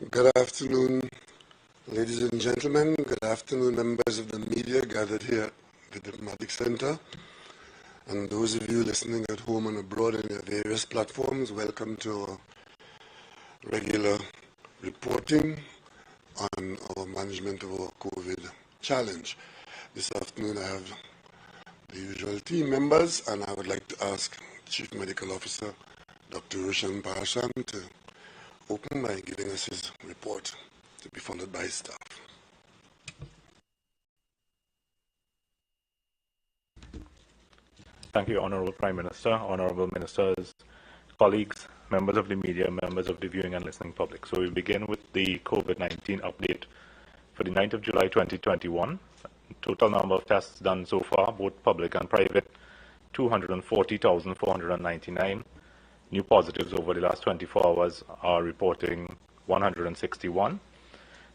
Good afternoon, ladies and gentlemen. Good afternoon, members of the media gathered here at the Diplomatic Center. And those of you listening at home and abroad on your various platforms, welcome to our regular reporting on our management of our COVID challenge. This afternoon I have the usual team members, and I would like to ask Chief Medical Officer Dr. Roshan Parasham to open by giving us his report, to be followed by his staff. Thank you, Honorable Prime Minister, Honorable Ministers, colleagues, members of the media, members of the viewing and listening public. So we begin with the COVID-19 update for the 9th of July 2021. Total number of tests done so far, both public and private, 240,499. New positives over the last 24 hours are reporting 161.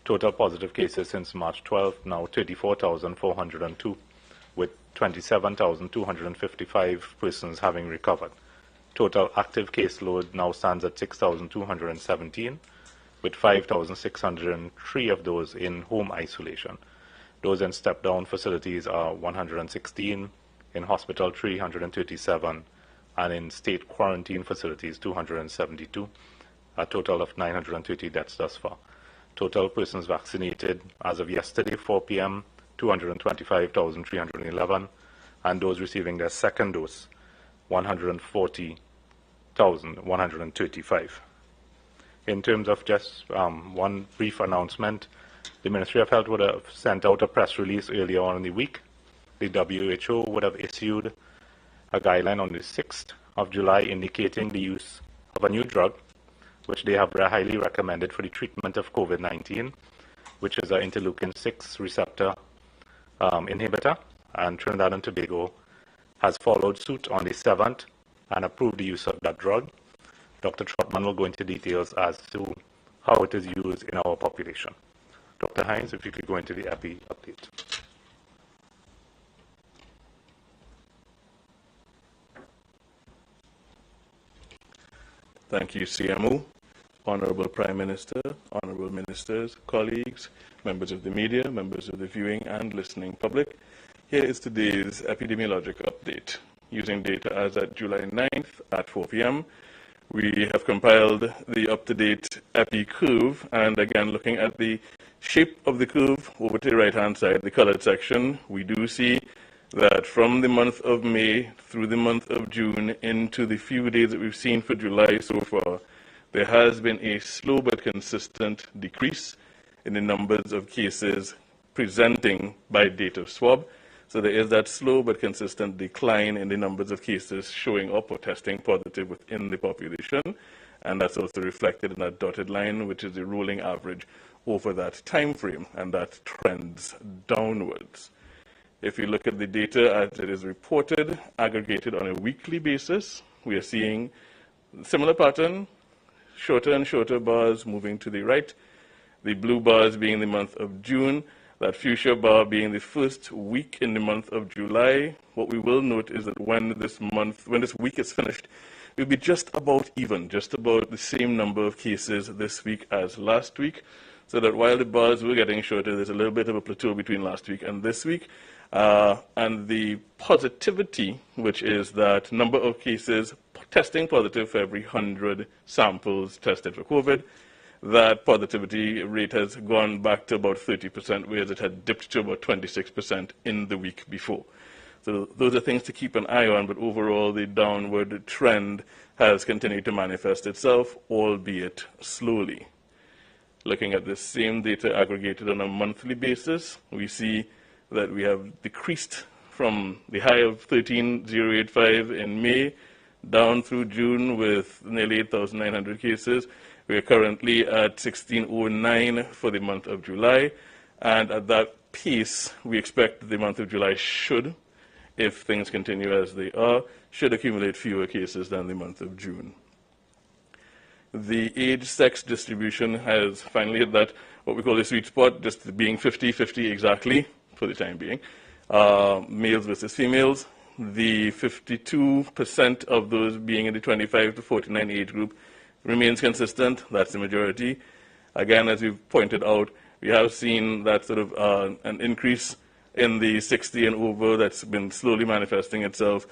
Total positive cases since March 12th, now 34,402, with 27,255 persons having recovered. Total active caseload now stands at 6,217, with 5,603 of those in home isolation. Those in step-down facilities are 116, in hospital 337, and in state quarantine facilities 272, a total of 930 deaths thus far. Total persons vaccinated as of yesterday 4 p.m. 225,311, and those receiving their second dose 140,135. In terms of just one brief announcement, the Ministry of Health would have sent out a press release earlier on in the week. The WHO would have issued a guideline on the 6th of July indicating the use of a new drug, which they have highly recommended for the treatment of COVID-19, which is an interleukin-6 receptor inhibitor, and Trinidad and Tobago has followed suit on the 7th and approved the use of that drug. Dr. Trotman will go into details as to how it is used in our population. Dr. Hines, if you could go into the EPI update. Thank you, CMO. Honorable Prime Minister, Honorable Ministers, colleagues, members of the media, members of the viewing and listening public. Here is today's epidemiologic update. Using data as at July 9th at 4 p.m., we have compiled the up-to-date EPI curve, and again, looking at the shape of the curve over to the right-hand side, the colored section, we do see that from the month of May through the month of June into the few days that we've seen for July so far, there has been a slow but consistent decrease in the numbers of cases presenting by date of swab. So there is that slow but consistent decline in the numbers of cases showing up or testing positive within the population. And that's also reflected in that dotted line, which is the rolling average over that time frame, and that trends downwards. If you look at the data as it is reported, aggregated on a weekly basis, we are seeing a similar pattern, shorter and shorter bars moving to the right, the blue bars being the month of June, that fuchsia bar being the first week in the month of July. What we will note is that when this week is finished, we'll be just about even, just about the same number of cases this week as last week, so that while the bars were getting shorter, there's a little bit of a plateau between last week and this week. And the positivity, which is that number of cases testing positive for every 100 samples tested for COVID, that positivity rate has gone back to about 30%, whereas it had dipped to about 26% in the week before. So those are things to keep an eye on, but overall the downward trend has continued to manifest itself, albeit slowly. Looking at the same data aggregated on a monthly basis, we see that we have decreased from the high of 13,085 in May down through June with nearly 8,900 cases. We are currently at 1,609 for the month of July, and at that pace, we expect that the month of July should, if things continue as they are, should accumulate fewer cases than the month of June. The age-sex distribution has finally hit that, what we call the sweet spot, just being 50-50 exactly for the time being. Males versus females, the 52% of those being in the 25 to 49 age group remains consistent. That's the majority. Again, as you've pointed out, we have seen that sort of an increase in the 60 and over that's been slowly manifesting itself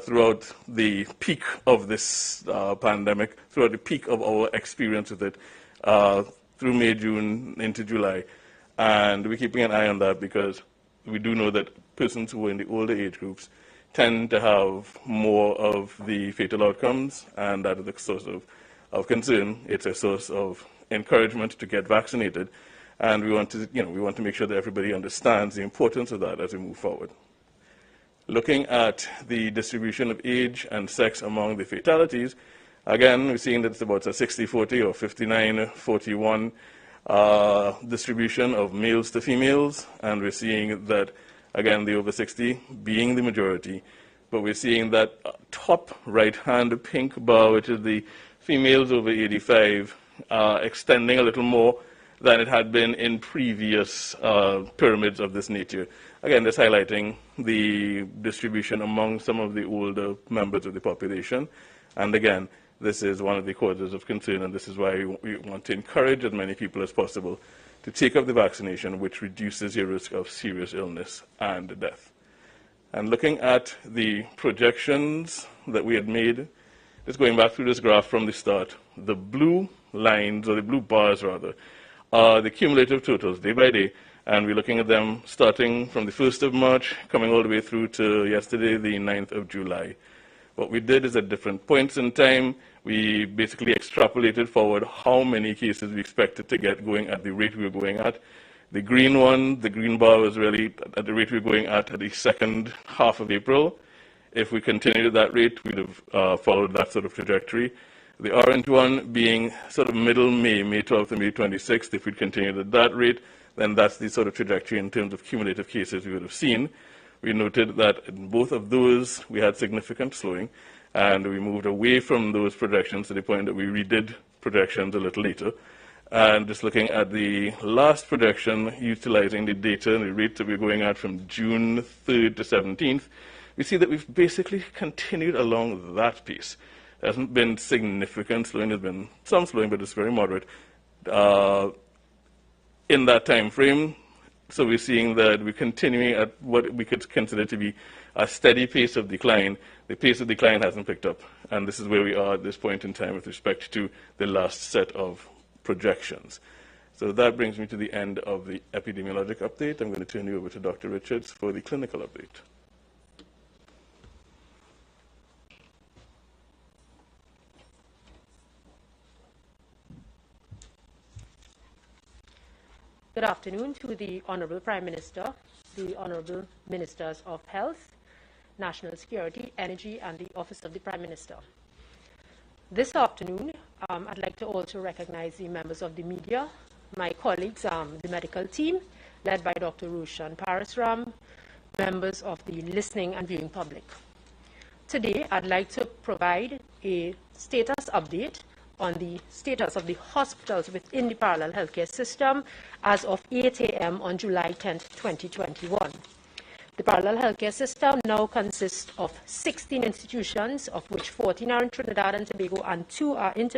throughout the peak of this pandemic, throughout the peak of our experience with it, through May, June, into July. And we're keeping an eye on that because we do know that persons who are in the older age groups tend to have more of the fatal outcomes, and that is a source of concern. It's a source of encouragement to get vaccinated, and we want to make sure that everybody understands the importance of that as we move forward. Looking at the distribution of age and sex among the fatalities, again, we're seeing that it's about a 60-40 or 59-41 distribution of males to females, and we're seeing that, again, the over 60 being the majority, but we're seeing that top right-hand pink bar, which is the females over 85, extending a little more than it had been in previous pyramids of this nature. Again, just highlighting the distribution among some of the older members of the population. And again, this is one of the causes of concern, and this is why we want to encourage as many people as possible to take up the vaccination, which reduces your risk of serious illness and death. And looking at the projections that we had made, just going back through this graph from the start, the blue lines, or the blue bars rather, are the cumulative totals day by day, and we're looking at them starting from the 1st of March, coming all the way through to yesterday, the 9th of July. What we did is at different points in time, we basically extrapolated forward how many cases we expected to get going at the rate we were going at. The green one, the green bar, was really at the rate we were going at the second half of April. If we continued at that rate, we'd have followed that sort of trajectory. The orange one being sort of middle May, May 12th and May 26th. If we'd continued at that rate, then that's the sort of trajectory in terms of cumulative cases we would have seen. We noted that in both of those, we had significant slowing, and we moved away from those projections to the point that we redid projections a little later. And just looking at the last projection, utilizing the data and the rate that we're going at from June 3rd to 17th, we see that we've basically continued along that pace. There hasn't been significant slowing. There's been some slowing, but it's very moderate in that time frame. So we're seeing that we're continuing at what we could consider to be a steady pace of decline. The pace of decline hasn't picked up, and this is where we are at this point in time with respect to the last set of projections. So that brings me to the end of the epidemiologic update. I'm going to turn you over to Dr. Richards for the clinical update. Good afternoon to the Honourable Prime Minister, the Honourable Ministers of Health, National Security, Energy, and the Office of the Prime Minister. This afternoon, I'd like to also recognize the members of the media, my colleagues, the medical team, led by Dr. Roshan Parasram, members of the listening and viewing public. Today, I'd like to provide a status update on the status of the hospitals within the parallel healthcare system as of 8 a.m. on July 10, 2021. The parallel healthcare system now consists of 16 institutions, of which 14 are in Trinidad and Tobago and 2 are in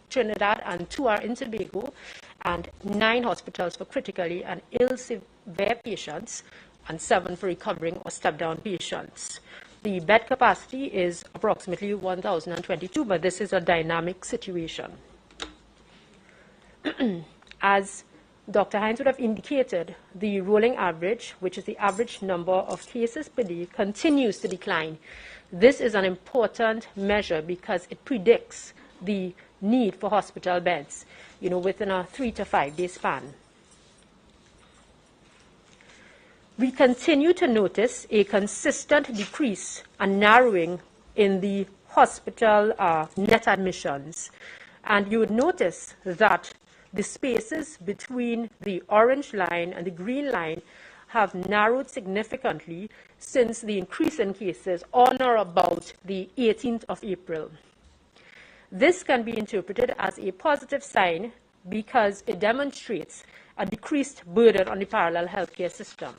Trinidad and 2 are in Tobago, and 9 hospitals for critically and ill severe patients and 7 for recovering or step-down patients. The bed capacity is approximately 1,022, but this is a dynamic situation. As Dr. Hines would have indicated, the rolling average, which is the average number of cases per day, continues to decline. This is an important measure because it predicts the need for hospital beds, within a 3 to 5 day span. We continue to notice a consistent decrease and narrowing in the hospital net admissions. And you would notice that the spaces between the orange line and the green line have narrowed significantly since the increase in cases on or about the 18th of April. This can be interpreted as a positive sign because it demonstrates a decreased burden on the parallel healthcare system.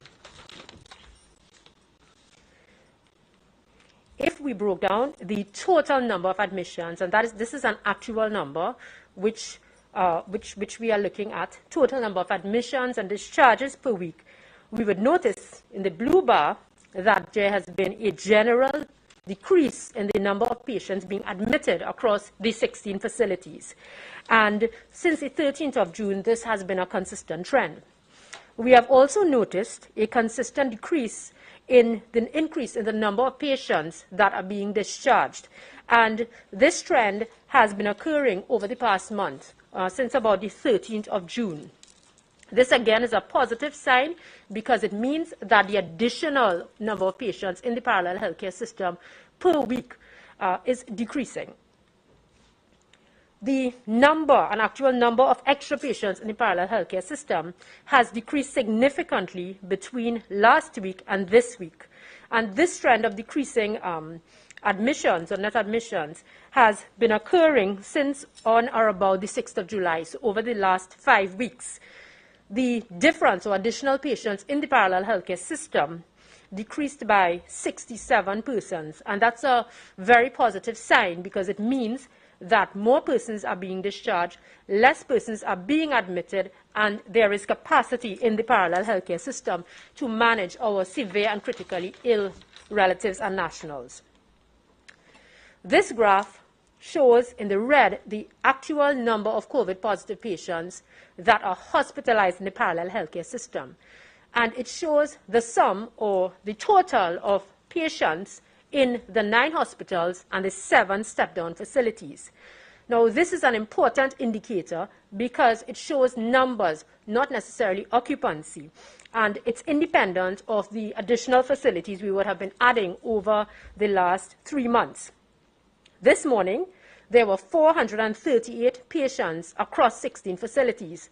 If we broke down the total number of admissions, and this is an actual number, which which we are looking at, total number of admissions and discharges per week, we would notice in the blue bar that there has been a general decrease in the number of patients being admitted across the 16 facilities. And since the 13th of June, this has been a consistent trend. We have also noticed a consistent decrease in the increase in the number of patients that are being discharged. And this trend has been occurring over the past month, since about the 13th of June. This again is a positive sign because it means that the additional number of patients in the parallel healthcare system per week is decreasing. The actual number of extra patients in the parallel healthcare system has decreased significantly between last week and this week. And this trend of decreasing admissions or net admissions has been occurring since on or about the 6th of July, so over the last 5 weeks. The difference or additional patients in the parallel healthcare system decreased by 67 persons. And that's a very positive sign because it means that more persons are being discharged, less persons are being admitted, and there is capacity in the parallel healthcare system to manage our severe and critically ill relatives and nationals. This graph shows in the red the actual number of COVID-positive patients that are hospitalized in the parallel healthcare system. And it shows the sum or the total of patients in the 9 hospitals and the 7 step-down facilities. Now, this is an important indicator because it shows numbers, not necessarily occupancy. And it's independent of the additional facilities we would have been adding over the last 3 months. This morning, there were 438 patients across 16 facilities,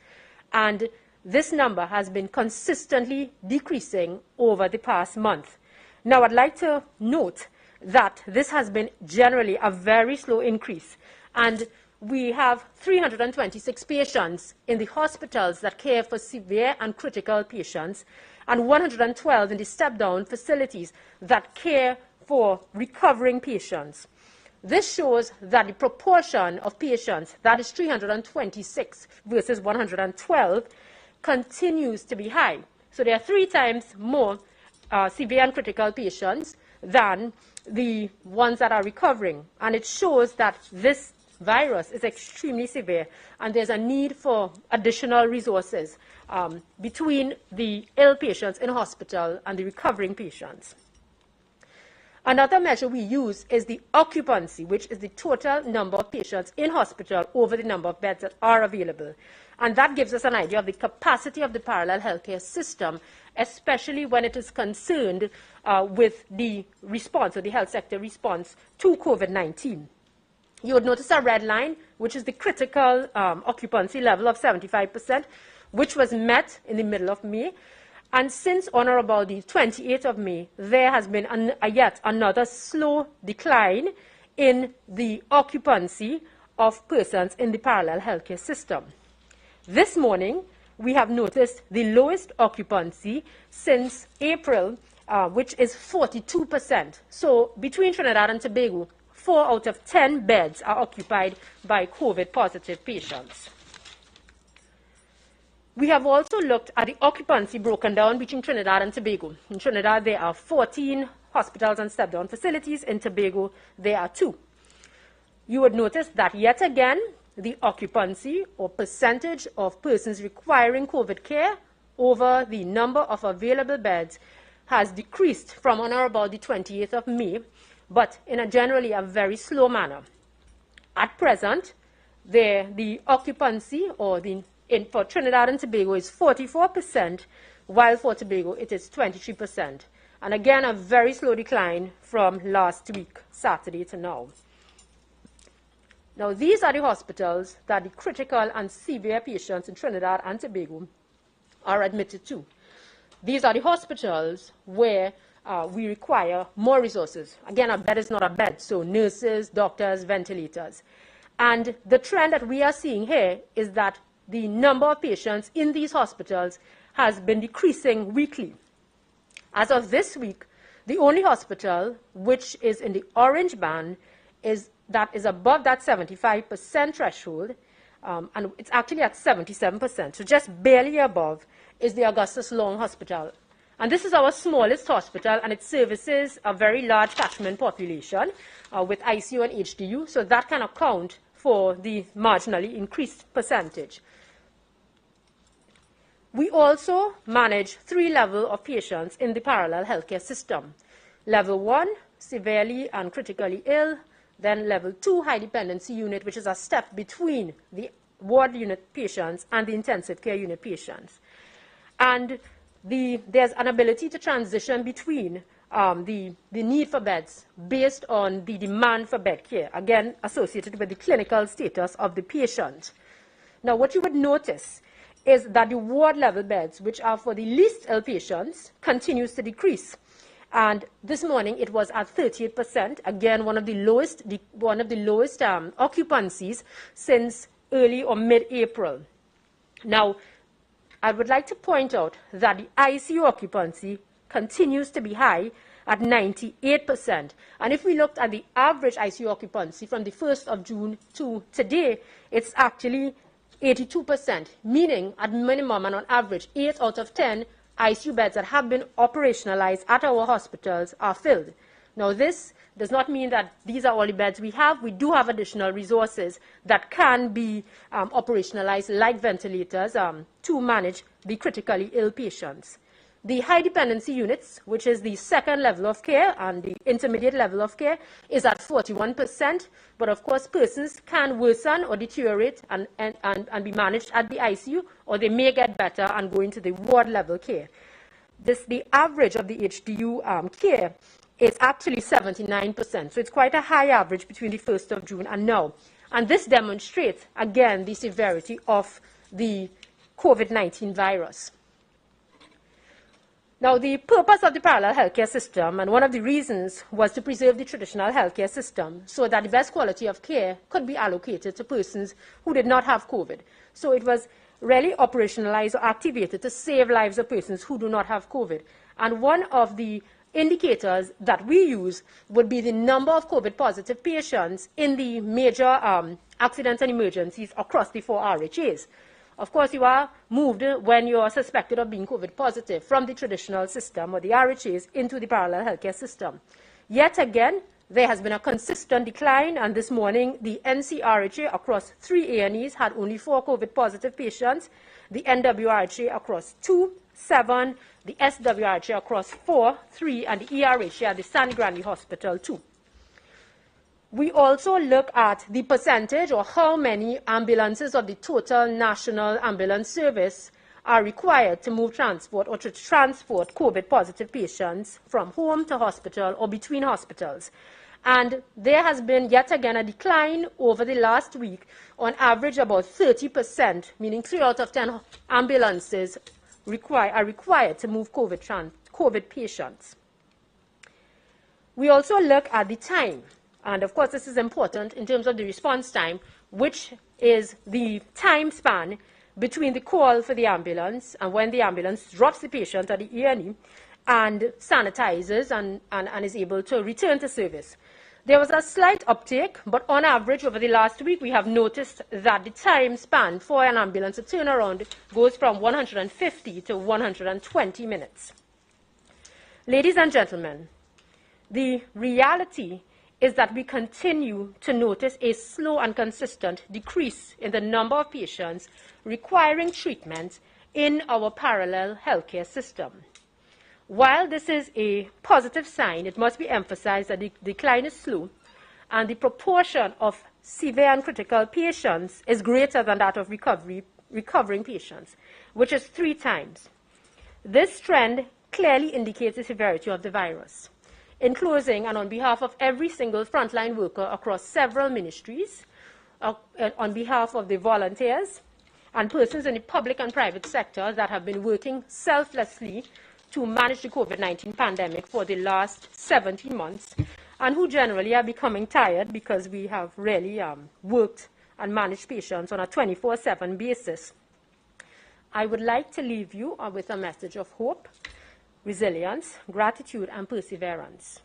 and this number has been consistently decreasing over the past month. Now, I'd like to note that this has been generally a very slow increase, and we have 326 patients in the hospitals that care for severe and critical patients, and 112 in the step-down facilities that care for recovering patients. This shows that the proportion of patients, that is 326 versus 112, continues to be high. So there are 3 times more severe and critical patients than the ones that are recovering. And it shows that this virus is extremely severe, and there's a need for additional resources between the ill patients in hospital and the recovering patients. Another measure we use is the occupancy, which is the total number of patients in hospital over the number of beds that are available. And that gives us an idea of the capacity of the parallel healthcare system, especially when it is concerned with the response, or the health sector response to COVID-19. You would notice a red line, which is the critical occupancy level of 75%, which was met in the middle of May. And since on or about the 28th of May, there has been yet another slow decline in the occupancy of persons in the parallel healthcare system. This morning, we have noticed the lowest occupancy since April, which is 42%. So between Trinidad and Tobago, 4 out of 10 beds are occupied by COVID-positive patients. We have also looked at the occupancy broken down between Trinidad and Tobago. In Trinidad, there are 14 hospitals and step-down facilities. In Tobago, there are 2. You would notice that yet again, the occupancy or percentage of persons requiring COVID care over the number of available beds has decreased from on or about the 28th of May, but in a generally a very slow manner. At present, the occupancy or for Trinidad and Tobago is 44%, while for Tobago it is 23%. And again, a very slow decline from last week, Saturday to now. Now, these are the hospitals that the critical and severe patients in Trinidad and Tobago are admitted to. These are the hospitals where we require more resources. Again, a bed is not a bed, so nurses, doctors, ventilators. And the trend that we are seeing here is that the number of patients in these hospitals has been decreasing weekly. As of this week, the only hospital which is in the orange band that is above that 75% threshold and it's actually at 77%. So just barely above is the Augustus Long Hospital. And this is our smallest hospital, and it services a very large catchment population with ICU and HDU, so that can account for the marginally increased percentage. We also manage 3 levels of patients in the parallel healthcare system. Level 1, severely and critically ill. Then level 2, high dependency unit, which is a step between the ward unit patients and the intensive care unit patients. And there's an ability to transition between the need for beds based on the demand for bed care, again, associated with the clinical status of the patient. Now, what you would notice is that the ward level beds, which are for the least ill patients, continues to decrease. And this morning it was at 38%, again, one of the lowest occupancies since early or mid-April. Now, I would like to point out that the ICU occupancy continues to be high at 98%. And if we looked at the average ICU occupancy from the 1st of June to today, it's actually 82%, meaning at minimum and on average, 8 out of 10 ICU beds that have been operationalized at our hospitals are filled. Now, this does not mean that these are all the beds we have. We do have additional resources that can be operationalized, like ventilators, to manage the critically ill patients. The high dependency units, which is the second level of care and the intermediate level of care, is at 41%. But of course, persons can worsen or deteriorate and be managed at the ICU, or they may get better and go into the ward level care. The average of the HDU care is actually 79%. So it's quite a high average between the 1st of June and now. And this demonstrates, again, the severity of the COVID-19 virus. Now, the purpose of the parallel healthcare system, and one of the reasons, was to preserve the traditional healthcare system so that the best quality of care could be allocated to persons who did not have COVID. So it was really operationalized or activated to save lives of persons who do not have COVID. And one of the indicators that we use would be the number of COVID-positive patients in the major accidents and emergencies across the 4 RHAs. Of course, you are moved when you are suspected of being COVID positive from the traditional system or the RHAs into the parallel healthcare system. Yet again, there has been a consistent decline, and this morning the NC-RHA across 3 A&Es had only 4 COVID positive patients, the NW-RHA across 2, 7, the SW-RHA across 4, 3, and the ERHA at the San Grande Hospital 2. We also look at the percentage, or how many ambulances of the total national ambulance service are required to move transport or to transport COVID-positive patients from home to hospital or between hospitals. And there has been yet again a decline over the last week, on average about 30%, meaning 3 out of 10 ambulances are required to move COVID patients. We also look at the time. And of course, this is important in terms of the response time, which is the time span between the call for the ambulance and when the ambulance drops the patient at the E&E and sanitizes and is able to return to service. There was a slight uptake, but on average over the last week, we have noticed that the time span for an ambulance to turn around goes from 150 to 120 minutes. Ladies and gentlemen, the reality is that we continue to notice a slow and consistent decrease in the number of patients requiring treatment in our parallel healthcare system. While this is a positive sign, it must be emphasized that the decline is slow, and the proportion of severe and critical patients is greater than that of recovering patients, which is 3 times. This trend clearly indicates the severity of the virus. In closing, and on behalf of every single frontline worker across several ministries, on behalf of the volunteers and persons in the public and private sector that have been working selflessly to manage the COVID-19 pandemic for the last 17 months, and who generally are becoming tired because we have really worked and managed patients on a 24/7 basis, I would like to leave you with a message of hope, resilience, gratitude, and perseverance.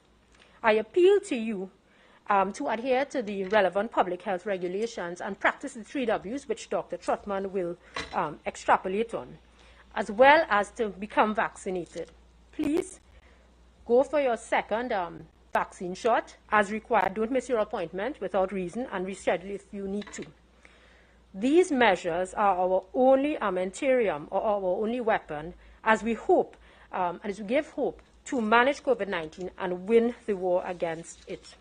I appeal to you to adhere to the relevant public health regulations and practice the 3 Ws, which Dr. Trotman will extrapolate on, as well as to become vaccinated. Please go for your second vaccine shot as required. Don't miss your appointment without reason, and reschedule if you need to. These measures are our only armamentarium, or our only weapon, as we hope, and as we give hope, to manage COVID-19 and win the war against it.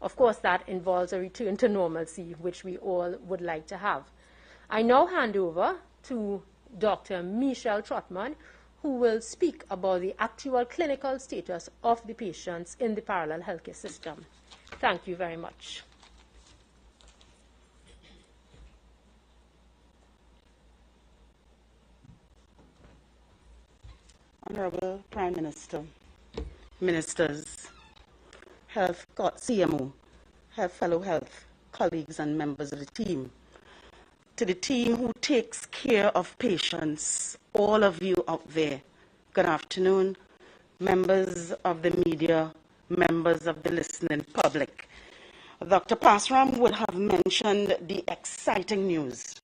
Of course, that involves a return to normalcy, which we all would like to have. I now hand over to Dr. Michelle Trotman, who will speak about the actual clinical status of the patients in the parallel healthcare system. Thank you very much. Honorable Prime Minister, Ministers, Health CMO, fellow health colleagues and members of the team, to the team who takes care of patients, all of you out there, good afternoon, members of the media, members of the listening public. Dr. Pasram would have mentioned the exciting news,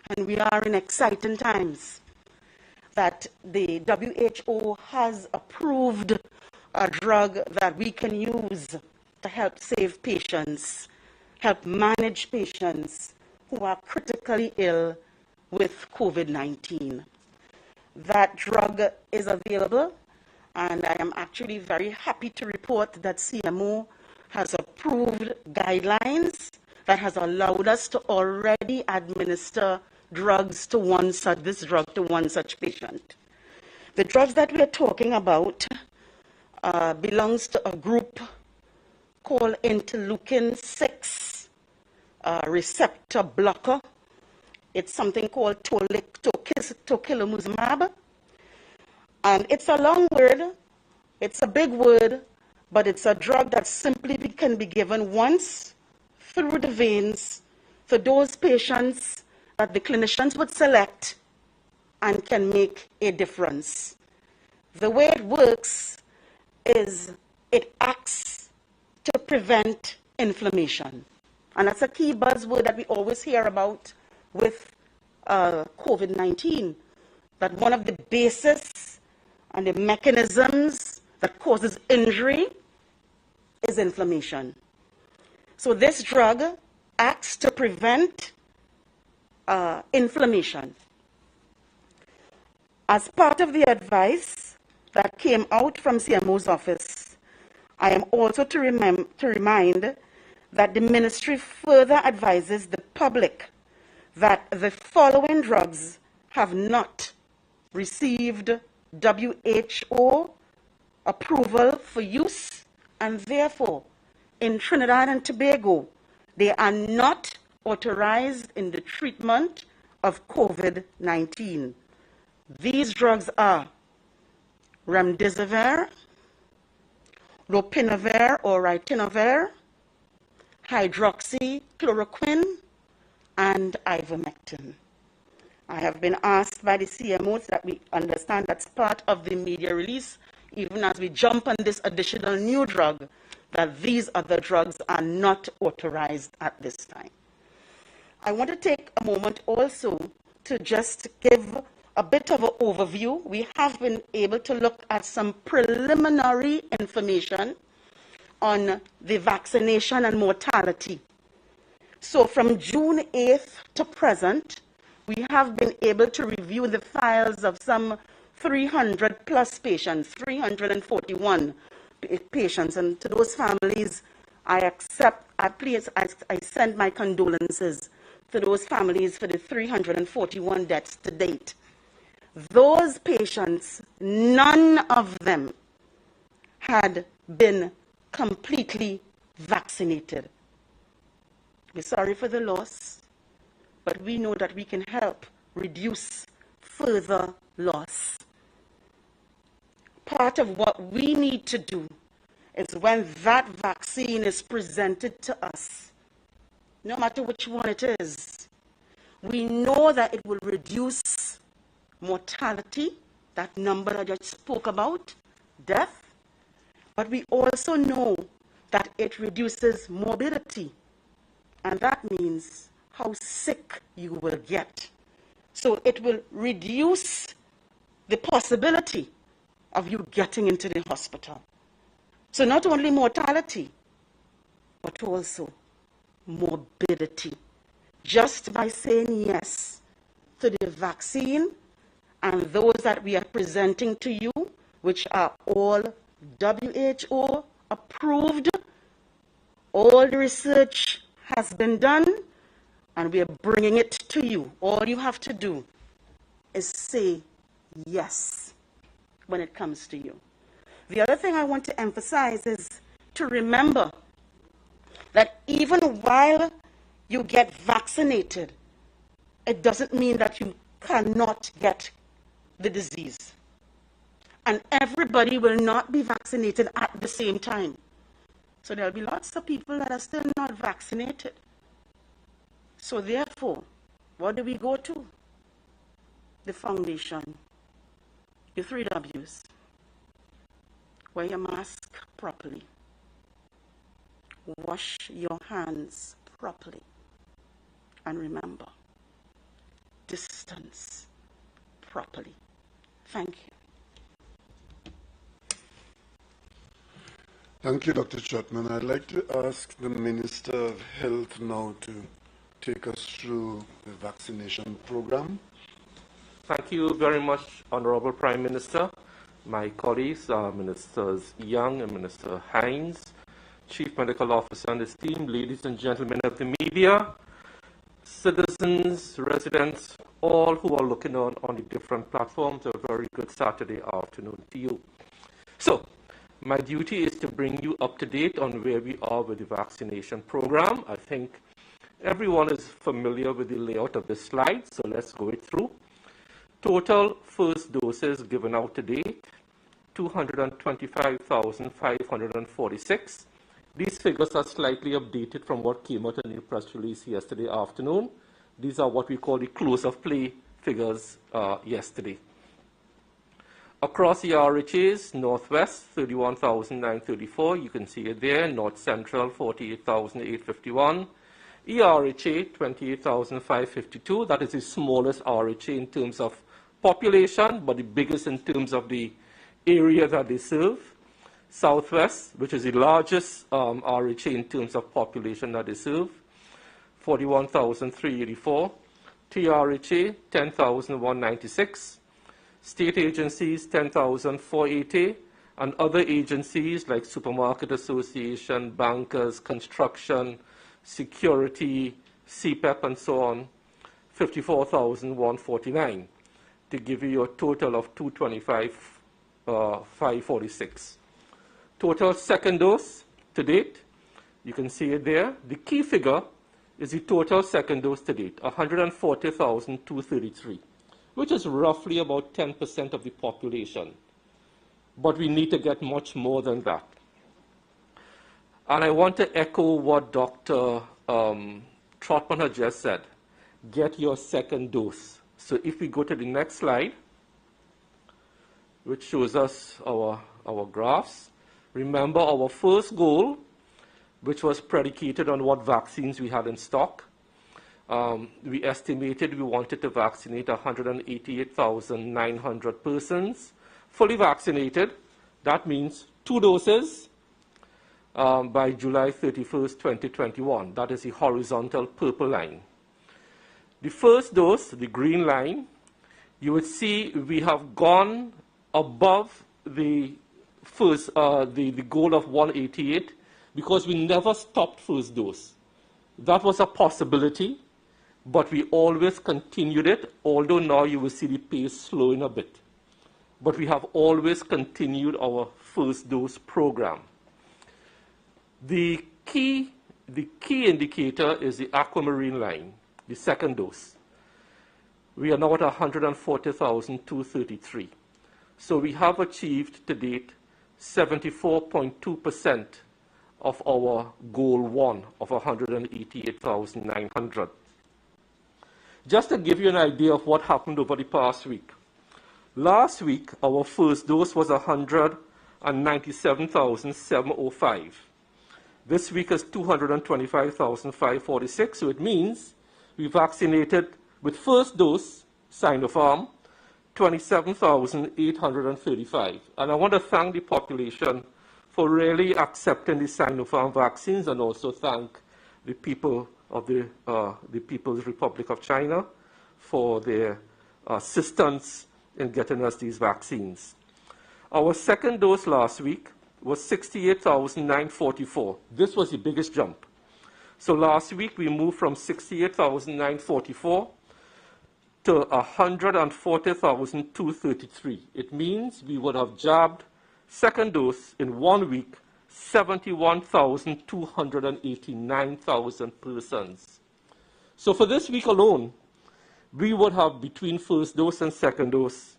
and we are in exciting times, that the WHO has approved a drug that we can use to help save patients, help manage patients who are critically ill with COVID-19. That drug is available, and I am actually very happy to report that CMO has approved guidelines that has allowed us to already administer drugs to this drug to one such patient. The drugs that we are talking about belongs to a group called interleukin-6 receptor blocker. It's something called tocilizumab. And it's a long word, it's a big word, but it's a drug that simply can be given once through the veins for those patients that the clinicians would select and can make a difference. The way it works is it acts to prevent inflammation. And that's a key buzzword that we always hear about with COVID-19, that one of the bases and the mechanisms that causes injury is inflammation. So this drug acts to prevent inflammation. As part of the advice that came out from CMO's office, I am also to remind that the ministry further advises the public that the following drugs have not received WHO approval for use, and therefore in Trinidad and Tobago they are not authorized in the treatment of COVID-19. These drugs are remdesivir, lopinavir or ritonavir, hydroxychloroquine, and ivermectin. I have been asked by the CMOs that we understand that's part of the media release, even as we jump on this additional new drug, that these other drugs are not authorized at this time. I want to take a moment also to just give a bit of an overview. We have been able to look at some preliminary information on the vaccination and mortality. So from June 8th to present, we have been able to review the files of some 300 plus patients, 341 patients, and to those families, I send my condolences to those families for the 341 deaths to date. Those patients, none of them had been completely vaccinated. We're sorry for the loss, but we know that we can help reduce further loss. Part of what we need to do is when that vaccine is presented to us, no matter which one it is, we know that it will reduce mortality, that number I just spoke about, death, but we also know that it reduces morbidity, and that means how sick you will get. So it will reduce the possibility of you getting into the hospital. So not only mortality, but also morbidity. Just by saying yes to the vaccine and those that we are presenting to you, which are all WHO approved, all the research has been done, and we are bringing it to you. All you have to do is say yes when it comes to you. The other thing I want to emphasize is to remember that even while you get vaccinated, it doesn't mean that you cannot get the disease. And everybody will not be vaccinated at the same time. So there'll be lots of people that are still not vaccinated. So therefore, what do we go to? The foundation, the 3 W's. Wear your mask properly. Wash your hands properly. And remember, distance properly. Thank you. Thank you, Dr. Chapman. I'd like to ask the Minister of Health now to take us through the vaccination program. Thank you very much, Honorable Prime Minister. My colleagues, Ministers Young and Minister Hines, Chief Medical Officer and esteemed ladies and gentlemen of the media, citizens, residents, all who are looking on the different platforms, a very good Saturday afternoon to you. So, my duty is to bring you up to date on where we are with the vaccination program. I think everyone is familiar with the layout of this slide, so let's go it through. Total first doses given out to date, 225,546. These figures are slightly updated from what came out in the press release yesterday afternoon. These are what we call the close of play figures yesterday. Across the RHAs, Northwest, 31,934, you can see it there. North Central, 48,851. ERHA, 28,552. That is the smallest RHA in terms of population, but the biggest in terms of the area that they serve. Southwest, which is the largest RHA in terms of population that they serve, 41,384. TRHA, 10,196. State agencies, 10,480, and other agencies like Supermarket Association, bankers, construction, security, CPEP, and so on, 54,149, to give you a total of 225,546. Total second dose to date, you can see it there. The key figure is the total second dose to date, 140,233. which is roughly about 10% of the population. But we need to get much more than that. And I want to echo what Dr. Trotman had just said. Get your second dose. So if we go to the next slide, which shows us our graphs, remember our first goal, which was predicated on what vaccines we had in stock. We estimated we wanted to vaccinate 188,900 persons, fully vaccinated. That means 2 doses by July 31st, 2021. That is the horizontal purple line. The first dose, the green line, you would see we have gone above the first, the goal of 188 because we never stopped first dose. That was a possibility, but we always continued it, although now you will see the pace slowing a bit. But we have always continued our first dose program. The key indicator is the aquamarine line, the second dose. We are now at 140,233. So we have achieved to date 74.2% of our goal 1 of 188,900. Just to give you an idea of what happened over the past week. Last week, our first dose was 197,705. This week is 225,546, so it means we vaccinated with first dose Sinopharm 27,835. And I want to thank the population for really accepting the Sinopharm vaccines, and also thank the people of the People's Republic of China for their assistance in getting us these vaccines. Our second dose last week was 68,944. This was the biggest jump. So last week we moved from 68,944 to 140,233. It means we would have jabbed second dose in 1 week 71,289,000 persons. So for this week alone, we would have, between first dose and second dose,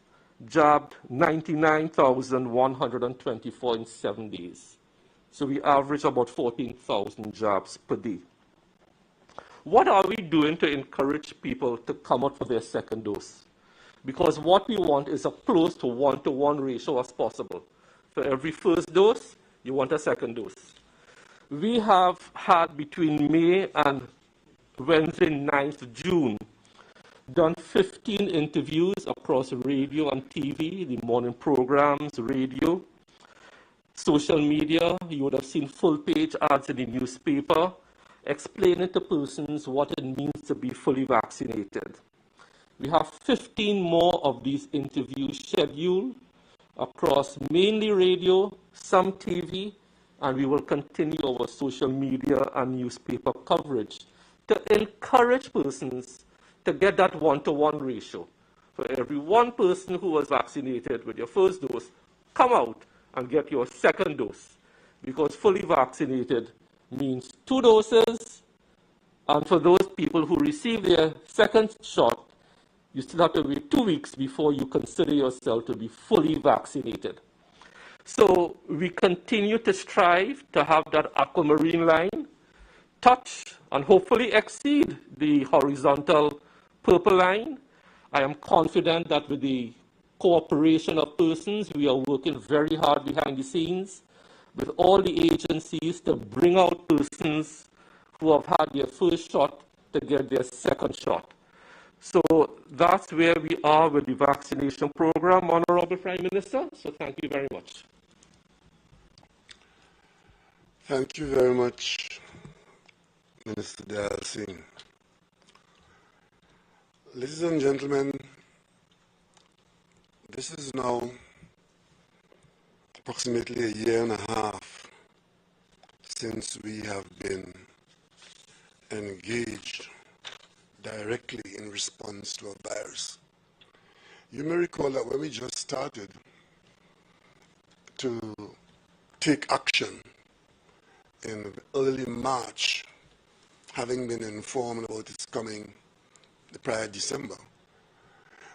jabbed 99,124 in 7 days. So we average about 14,000 jabs per day. What are we doing to encourage people to come out for their second dose? Because what we want is a close to 1-to-1 ratio as possible. For every first dose, you want a second dose. We have had, between May and Wednesday, 9th June, done 15 interviews across radio and TV, the morning programs, radio, social media. You would have seen full-page ads in the newspaper explaining to persons what it means to be fully vaccinated. We have 15 more of these interviews scheduled across mainly radio, some TV, and we will continue our social media and newspaper coverage to encourage persons to get that 1-to-1 ratio. For every one person who was vaccinated with your first dose, come out and get your second dose, because fully vaccinated means 2 doses, and for those people who receive their second shot, you still have to wait 2 weeks before you consider yourself to be fully vaccinated. So we continue to strive to have that aquamarine line touch and hopefully exceed the horizontal purple line. I am confident that with the cooperation of persons, we are working very hard behind the scenes with all the agencies to bring out persons who have had their first shot to get their second shot. So that's where we are with the vaccination program, Honorable Prime Minister. So thank you very much. Thank you very much, Minister Dayal Singh. Ladies and gentlemen, this is now approximately a year and a half since we have been engaged directly in response to a virus. You may recall that when we just started to take action in early March, having been informed about its coming the prior December,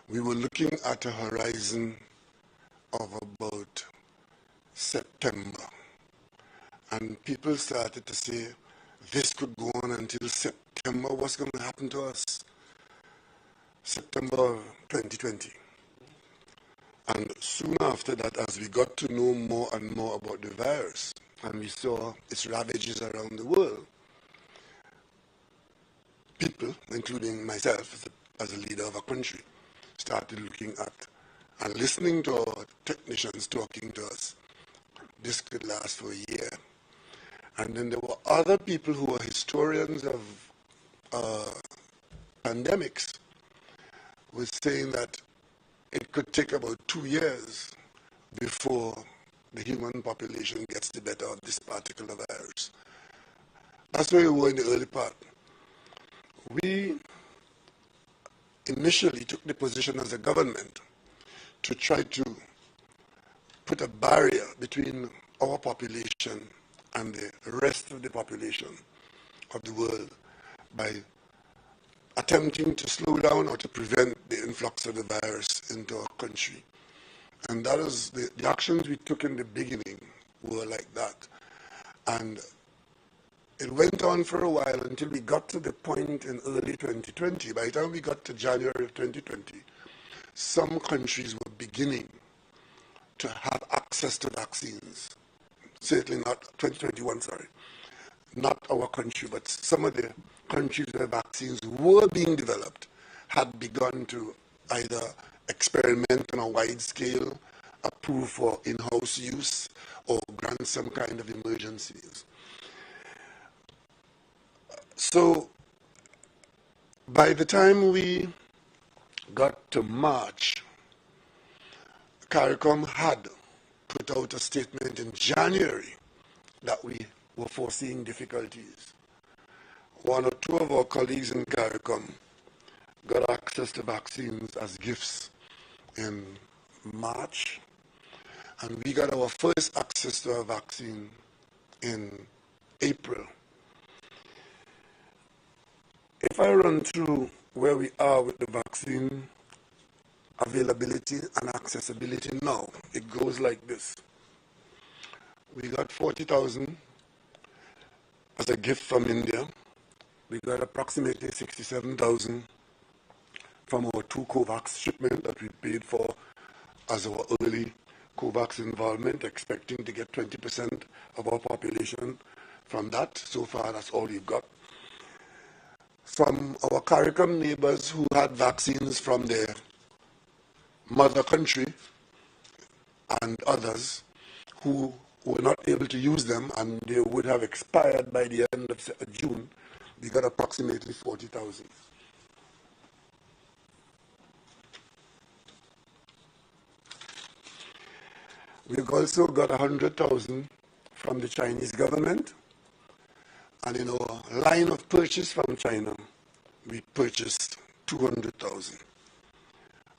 we were looking at a horizon of about September. And people started to say, this could go on until September. What's going to happen to us? September 2020. And soon after that, as we got to know more and more about the virus, and we saw its ravages around the world, people, including myself as a leader of a country, started looking at and listening to our technicians talking to us. This could last for a year. And then there were other people who were historians of pandemics, was saying that it could take about 2 years before the human population gets the better of this particular virus. That's where we were in the early part. We initially took the position as a government to try to put a barrier between our population and the rest of the population of the world by attempting to slow down or to prevent the influx of the virus into our country. And that is the actions we took in the beginning were like that. And it went on for a while until we got to the point in early 2020. By the time we got to January of 2020, some countries were beginning to have access to vaccines. Certainly not 2021, sorry. not our country, but some of the countries where vaccines were being developed had begun to either experiment on a wide scale, approve for in-house use, or grant some kind of emergency use. So by the time we got to March, CARICOM had put out a statement in January that we were foreseeing difficulties. One or two of our colleagues in CARICOM got access to vaccines as gifts in March, and we got our first access to a vaccine in April. If I run through where we are with the vaccine availability and accessibility now, it goes like this. We got 40,000 as a gift from India. We got approximately 67,000 from our 2 COVAX shipment that we paid for as our early COVAX involvement, expecting to get 20% of our population from that. So far, that's all we've got. From our CARICOM neighbors who had vaccines from their mother country and others who were not able to use them and they would have expired by the end of June, we got approximately 40,000. We've also got 100,000 from the Chinese government, and in our line of purchase from China, we purchased 200,000.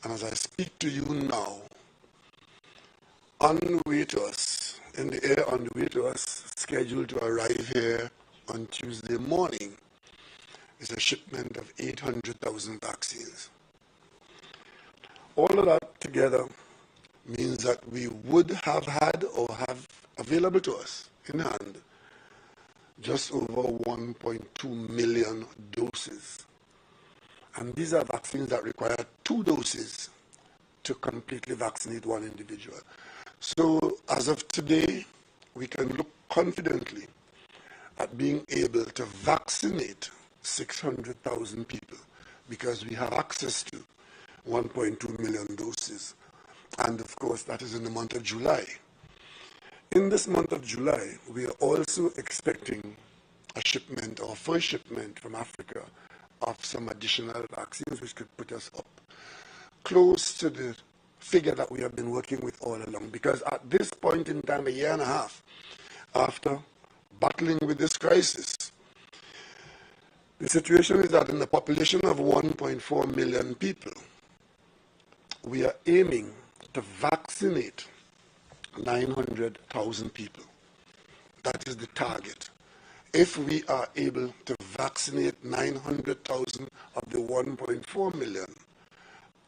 And as I speak to you now, on the way to us, in the air on the way to us, scheduled to arrive here on Tuesday morning, is a shipment of 800,000 vaccines. All of that together means that we would have had or have available to us in hand just over 1.2 million doses. And these are vaccines that require 2 doses to completely vaccinate one individual. So as of today, we can look confidently at being able to vaccinate 600,000 people because we have access to 1.2 million doses. And of course, that is in the month of July. In this month of July, we are also expecting a shipment, or first shipment from Africa, of some additional vaccines, which could put us up close to the figure that we have been working with all along. Because at this point in time, a year and a half after battling with this crisis, the situation is that in the population of 1.4 million people, we are aiming to vaccinate 900,000 people. That is the target. If we are able to vaccinate 900,000 of the 1.4 million,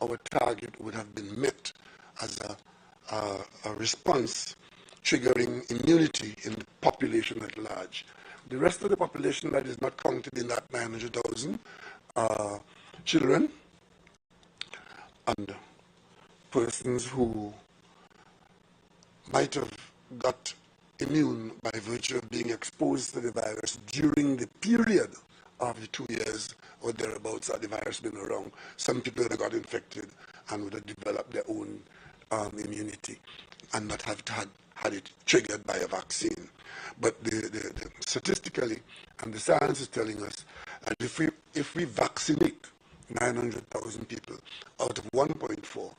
our target would have been met as a response triggering immunity in the population at large. The rest of the population that is not counted in that 900,000 are children and persons who might have got immune by virtue of being exposed to the virus during the period of the 2 years or thereabouts that the virus has been around. Some people that got infected and would have developed their own immunity and not have had it triggered by a vaccine. But the statistically, and the science is telling us that if we vaccinate 900,000 people out of 1.4,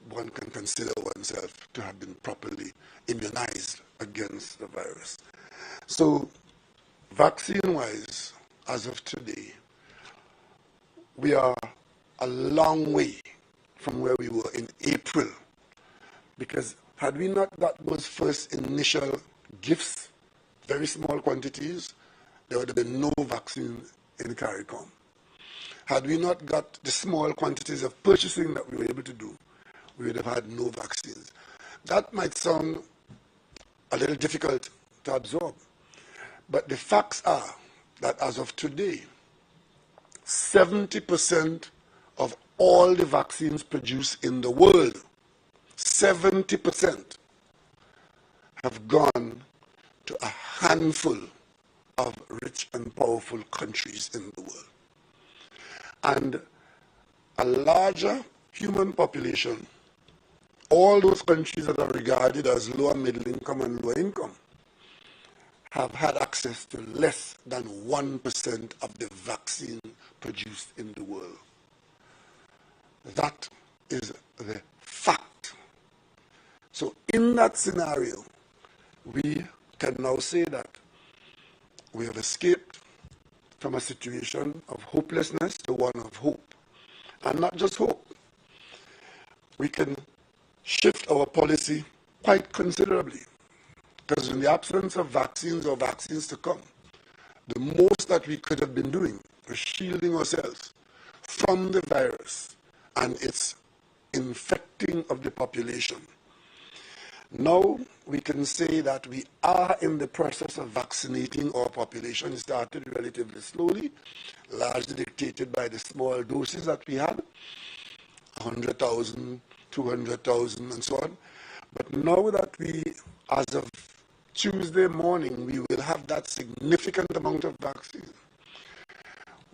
one can consider oneself to have been properly immunized against the virus. So, vaccine-wise, as of today, we are a long way from where we were in April, because had we not got those first initial gifts, very small quantities, there would have been no vaccine in CARICOM. Had we not got the small quantities of purchasing that we were able to do, we would have had no vaccines. That might sound a little difficult to absorb, but the facts are that as of today, 70% of all the vaccines produced in the world, 70% have gone to a handful of rich and powerful countries in the world. And a larger human population, all those countries that are regarded as lower middle income and low income, have had access to less than 1% of the vaccine produced in the world. That is the fact. So in that scenario, we can now say that we have escaped from a situation of hopelessness to one of hope. And not just hope. We can shift our policy quite considerably. Because in the absence of vaccines or vaccines to come, the most that we could have been doing was shielding ourselves from the virus and its infecting of the population. Now we can say that we are in the process of vaccinating our population. It started relatively slowly, largely dictated by the small doses that we had, 100,000, 200,000 and so on. But now that we, as of Tuesday morning, we will have that significant amount of vaccine.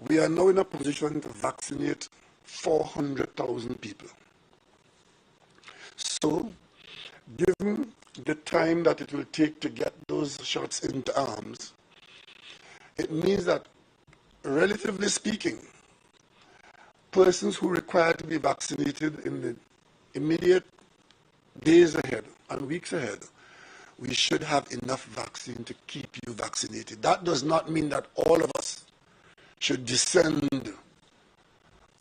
We are now in a position to vaccinate 400,000 people. So, given the time that it will take to get those shots into arms, it means that, relatively speaking, persons who require to be vaccinated in the immediate days ahead and weeks ahead, we should have enough vaccine to keep you vaccinated. That does not mean that all of us should descend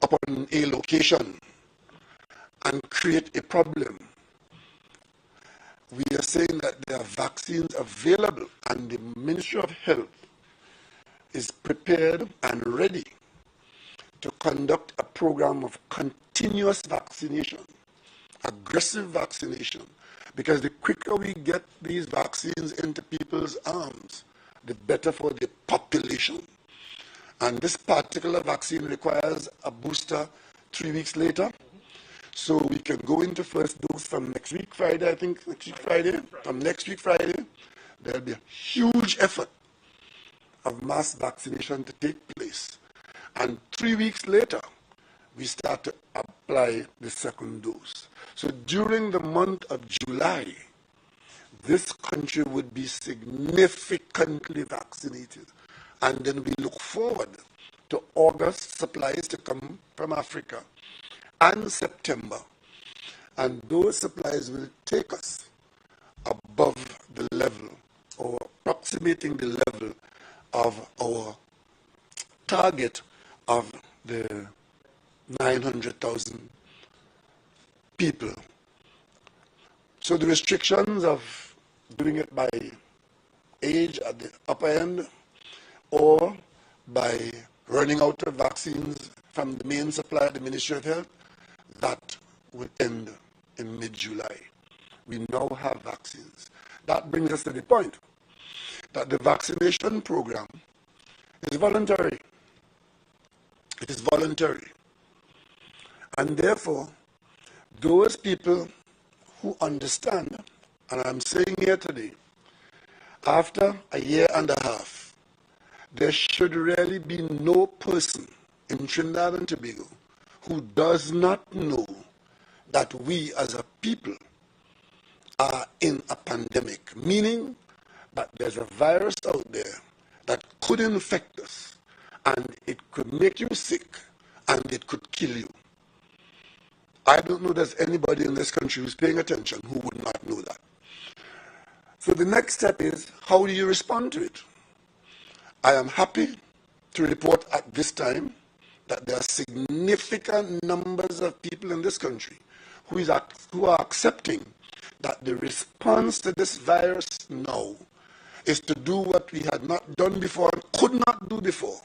upon a location and create a problem. We are saying that there are vaccines available and the Ministry of Health is prepared and ready to conduct a program of continuous vaccination, aggressive vaccination, because the quicker we get these vaccines into people's arms, the better for the population. And this particular vaccine requires a booster 3 weeks later. So we can go into first dose from next week, Friday, I think, next week, Friday. From next week, Friday, there'll be a huge effort of mass vaccination to take place. And 3 weeks later, we start to apply the second dose. So during the month of July, this country would be significantly vaccinated. And then we look forward to August supplies to come from Africa and September. And those supplies will take us above the level or approximating the level of our target of the 900,000 people. So the restrictions of doing it by age at the upper end or by running out of vaccines from the main supplier, the Ministry of Health, that will end in mid-July. We now have vaccines. That brings us to the point that the vaccination program is voluntary. It is voluntary. And therefore, those people who understand, and I'm saying here today, after a year and a half, there should really be no person in Trinidad and Tobago who does not know that we as a people are in a pandemic, meaning that there's a virus out there that could infect us and it could make you sick and it could kill you. I don't know there's anybody in this country who's paying attention who would not know that. So the next step is, how do you respond to it? I am happy to report at this time that there are significant numbers of people in this country who are accepting that the response to this virus now is to do what we had not done before and could not do before,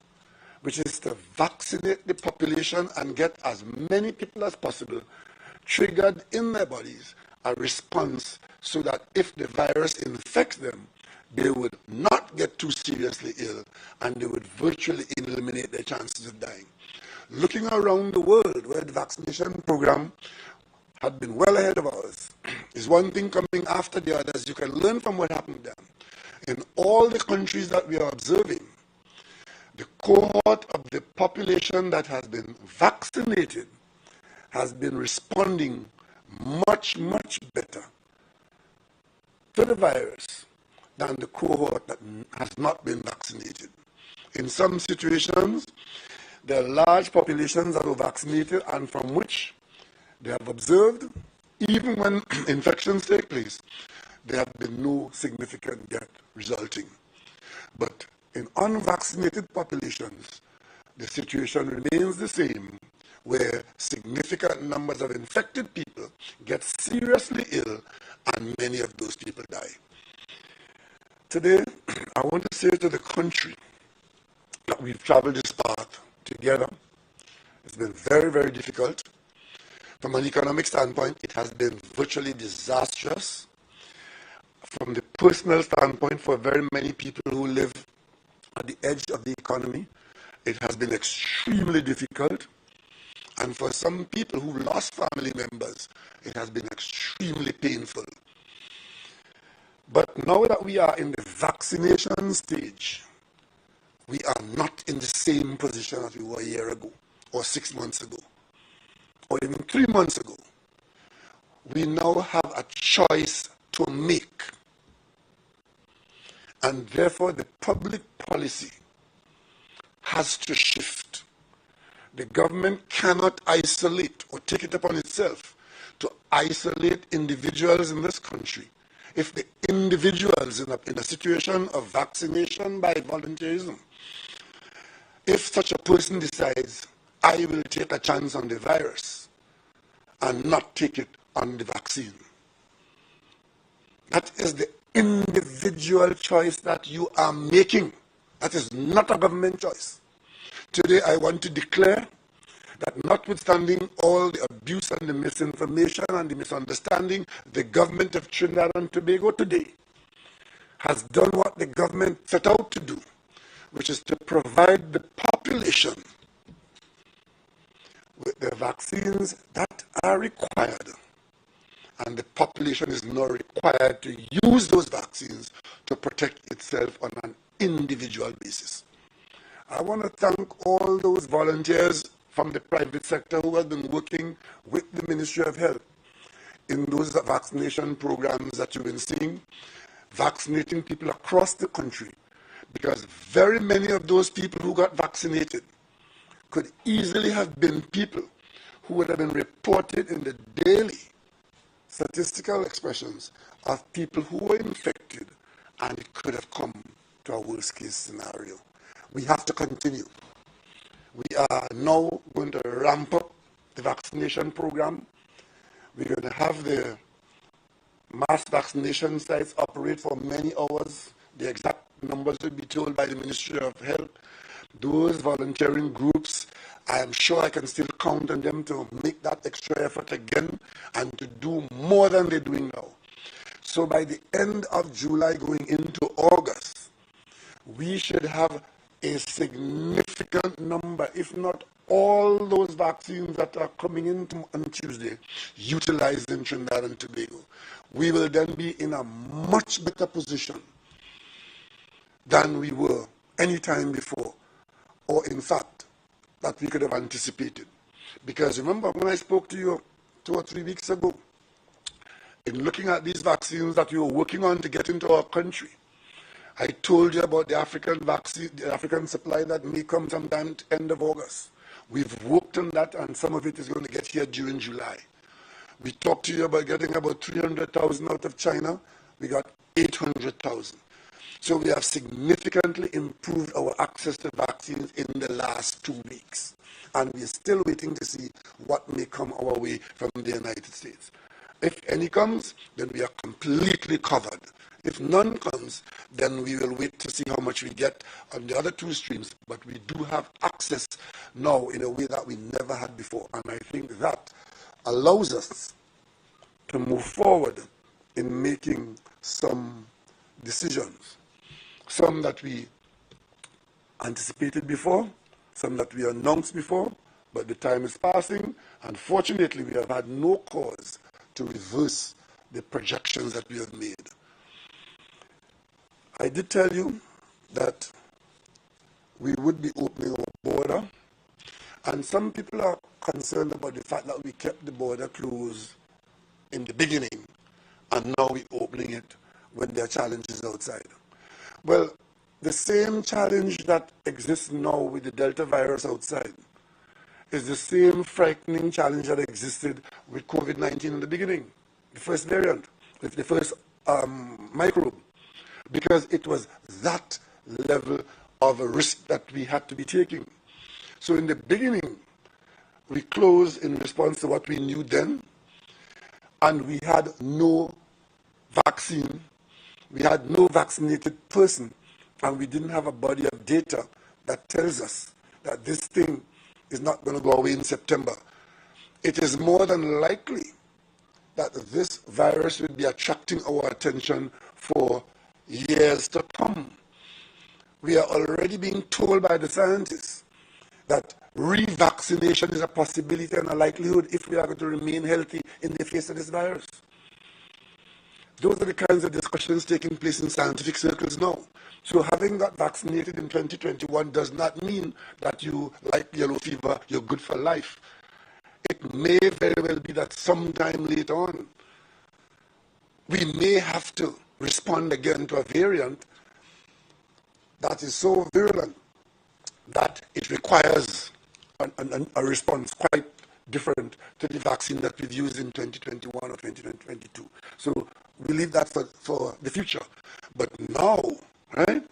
which is to vaccinate the population and get as many people as possible triggered in their bodies a response so that if the virus infects them, they would not get too seriously ill and they would virtually eliminate their chances of dying. Looking around the world where the vaccination program had been well ahead of ours, is one thing coming after the others. You can learn from what happened then. In all the countries that we are observing, the cohort of the population that has been vaccinated has been responding much, much better to the virus than the cohort that has not been vaccinated. In some situations, there are large populations that were vaccinated and from which they have observed, even when infections take place, there have been no significant death resulting. But in unvaccinated populations, the situation remains the same, where significant numbers of infected people get seriously ill and many of those people die. Today, I want to say to the country that we've traveled this path together. It's been very, very difficult. From an economic standpoint, it has been virtually disastrous. From the personal standpoint, for very many people who live at the edge of the economy, it has been extremely difficult. And for some people who lost family members, it has been extremely painful. But now that we are in the vaccination stage, we are not in the same position as we were a year ago, or 6 months ago, or even 3 months ago. We now have a choice to make. And therefore, the public policy has to shift. The government cannot isolate or take it upon itself to isolate individuals in this country. If the individuals in a situation of vaccination by volunteerism, if such a person decides, I will take a chance on the virus and not take it on the vaccine, that is the individual choice that you are making. That is not a government choice. Today, I want to declare that notwithstanding all the abuse and the misinformation and the misunderstanding, the government of Trinidad and Tobago today has done what the government set out to do, which is to provide the population with the vaccines that are required. And the population is now required to use those vaccines to protect itself on an individual basis. I want to thank all those volunteers from the private sector who have been working with the Ministry of Health in those vaccination programs that you've been seeing, vaccinating people across the country, because very many of those people who got vaccinated could easily have been people who would have been reported in the daily statistical expressions of people who were infected, and it could have come to a worst case scenario. We have to continue. We are now going to ramp up the vaccination program. We're going to have the mass vaccination sites operate for many hours. The exact numbers will be told by the Ministry of Health. Those volunteering groups, I am sure I can still count on them to make that extra effort again and to do more than they're doing now. So by the end of July going into August, we should have a significant number, if not all those vaccines that are coming in on Tuesday, utilized in Trinidad and Tobago. We will then be in a much better position than we were any time before, or in fact, that we could have anticipated. Because remember when I spoke to you 2 or 3 weeks ago, in looking at these vaccines that we were working on to get into our country, I told you about the African vaccine, the African supply that may come sometime at the end of August. We've worked on that, and some of it is going to get here during July. We talked to you about getting about 300,000 out of China. We got 800,000. So we have significantly improved our access to vaccines in the last 2 weeks. And we're still waiting to see what may come our way from the United States. If any comes, then we are completely covered. If none comes, then we will wait to see how much we get on the other 2 streams. But we do have access now in a way that we never had before. And I think that allows us to move forward in making some decisions. Some that we anticipated before, some that we announced before, but the time is passing. Unfortunately, we have had no cause to reverse the projections that we have made. I did tell you that we would be opening our border, and some people are concerned about the fact that we kept the border closed in the beginning, and now we're opening it when there are challenges outside. Well, the same challenge that exists now with the Delta virus outside is the same frightening challenge that existed with COVID-19 in the beginning, the first variant, with the first microbe, because it was that level of a risk that we had to be taking. So in the beginning, we closed in response to what we knew then, and we had no vaccine, we had no vaccinated person, and we didn't have a body of data that tells us that this thing is not going to go away in September. It is more than likely that this virus will be attracting our attention for years to come. We are already being told by the scientists that revaccination is a possibility and a likelihood if we are going to remain healthy in the face of this virus. Those are the kinds of discussions taking place in scientific circles now. So having got vaccinated in 2021 does not mean that you, like yellow fever, you're good for life. It may very well be that sometime later on, we may have to respond again to a variant that is so virulent that it requires a response quite different to the vaccine that we've used in 2021 or 2022. So we leave that for the future. But now, right,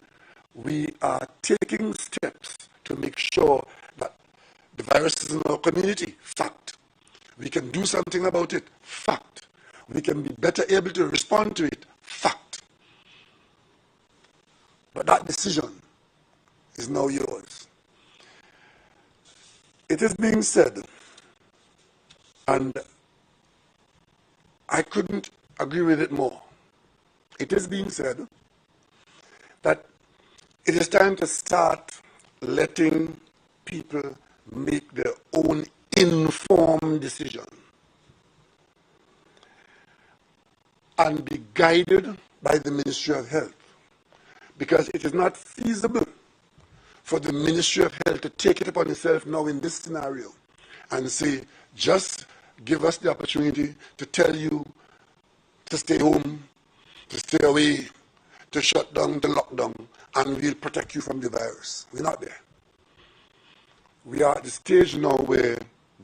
we are taking steps to make sure that the virus is in our community. Fact. We can do something about it. Fact. We can be better able to respond to it. Fact. But that decision is now yours. It is being said, and I couldn't agree with it more. It is being said that it is time to start letting people make their own informed decision and be guided by the Ministry of Health, because it is not feasible for the Ministry of Health to take it upon itself now in this scenario and say, just give us the opportunity to tell you to stay home, to stay away, to shut down, to lock down, and we'll protect you from the virus. We're not there. We are at the stage now where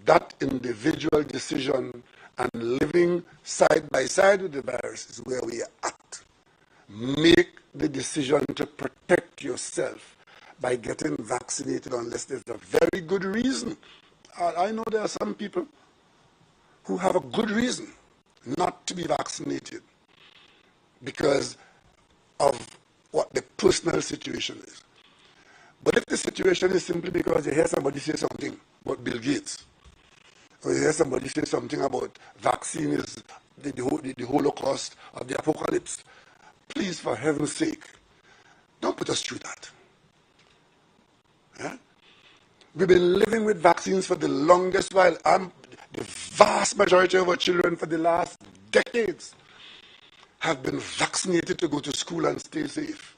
that individual decision and living side by side with the virus is where we are at. Make the decision to protect yourself by getting vaccinated unless there's a very good reason. I know there are some people who have a good reason not to be vaccinated because of what the personal situation is. But if the situation is simply because you hear somebody say something about Bill Gates, or you hear somebody say something about vaccine is the Holocaust of the apocalypse, please, for heaven's sake, don't put us through that. Yeah? We've been living with vaccines for the longest while. The vast majority of our children for the last decades have been vaccinated to go to school and stay safe.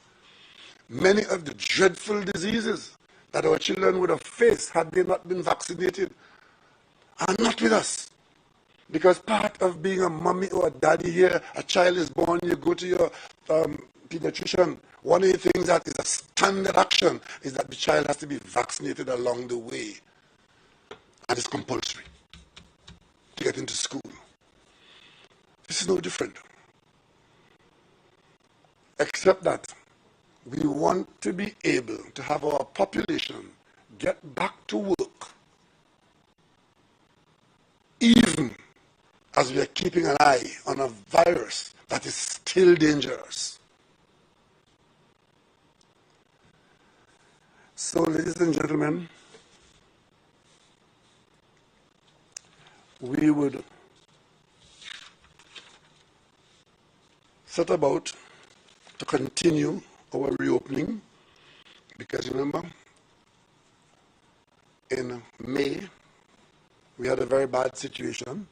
Many of the dreadful diseases that our children would have faced had they not been vaccinated are not with us. Because part of being a mommy or a daddy here, a child is born, you go to your pediatrician. One of the things that is a standard action is that the child has to be vaccinated along the way. And it's compulsory to get into school. This is no different. Except that we want to be able to have our population get back to work, even as we are keeping an eye on a virus that is still dangerous. So, ladies and gentlemen, we would set about to continue our reopening, because remember, in May, we had a very bad situation,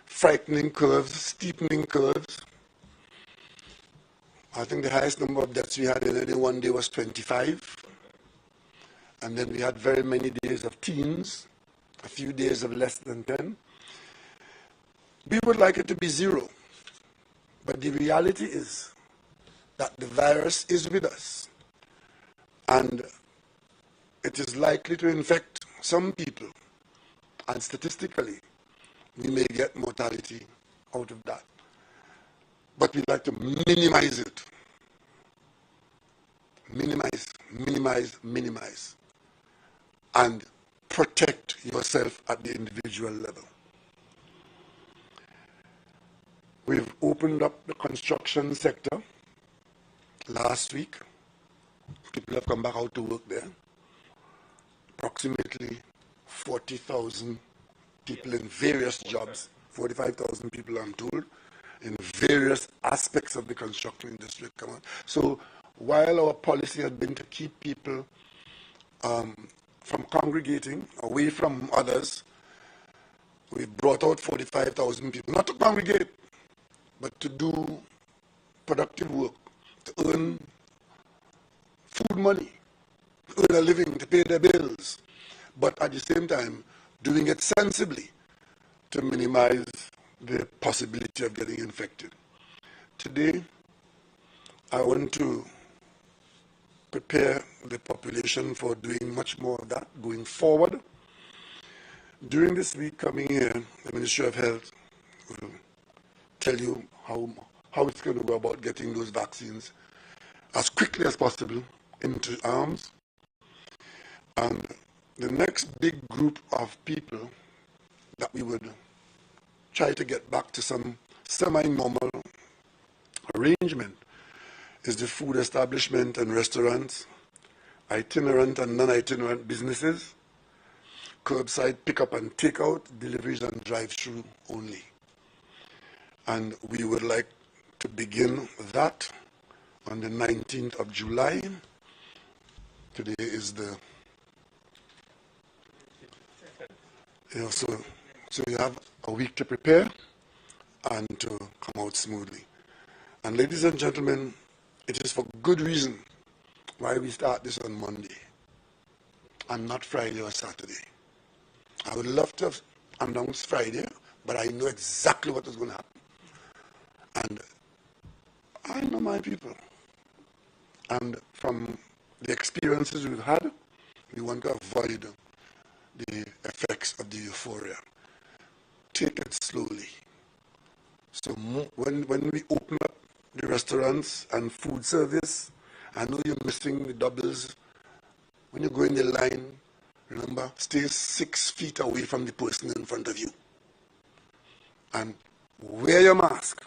frightening curves, steepening curves, I think the highest number of deaths we had in any one day was 25. And then we had very many days of teens, a few days of less than 10. We would like it to be 0. But the reality is that the virus is with us. And it is likely to infect some people. And statistically, we may get mortality out of that. But we'd like to minimize it. Minimize. And protect yourself at the individual level. We've opened up the construction sector last week. People have come back out to work there. Approximately 40,000 people in various jobs, 45,000 people I'm told, in various aspects of the construction industry come on. So while our policy had been to keep people from congregating, away from others, we brought out 45,000 people, not to congregate, but to do productive work, to earn food money, to earn a living, to pay their bills, but at the same time, doing it sensibly to minimize the possibility of getting infected. Today, I want to prepare the population for doing much more of that going forward. During this week coming here, the Ministry of Health will tell you how it's going to go about getting those vaccines as quickly as possible into arms. And the next big group of people that we would try to get back to some semi-normal arrangement is the food establishment and restaurants, itinerant and non-itinerant businesses, curbside pickup and takeout, deliveries and drive-through only. And we would like to begin that on the 19th of July. Today is the, so you have a week to prepare and to come out smoothly. And ladies and gentlemen, it is for good reason why we start this on Monday and not Friday or Saturday. I would love to have announced Friday, but I know exactly what is going to happen. And I know my people. And from the experiences we've had, we want to avoid the effects of the euphoria. Take it slowly. So when we open up the restaurants and food service, I know you're missing the doubles. When you go in the line, remember, stay 6 feet away from the person in front of you. And wear your mask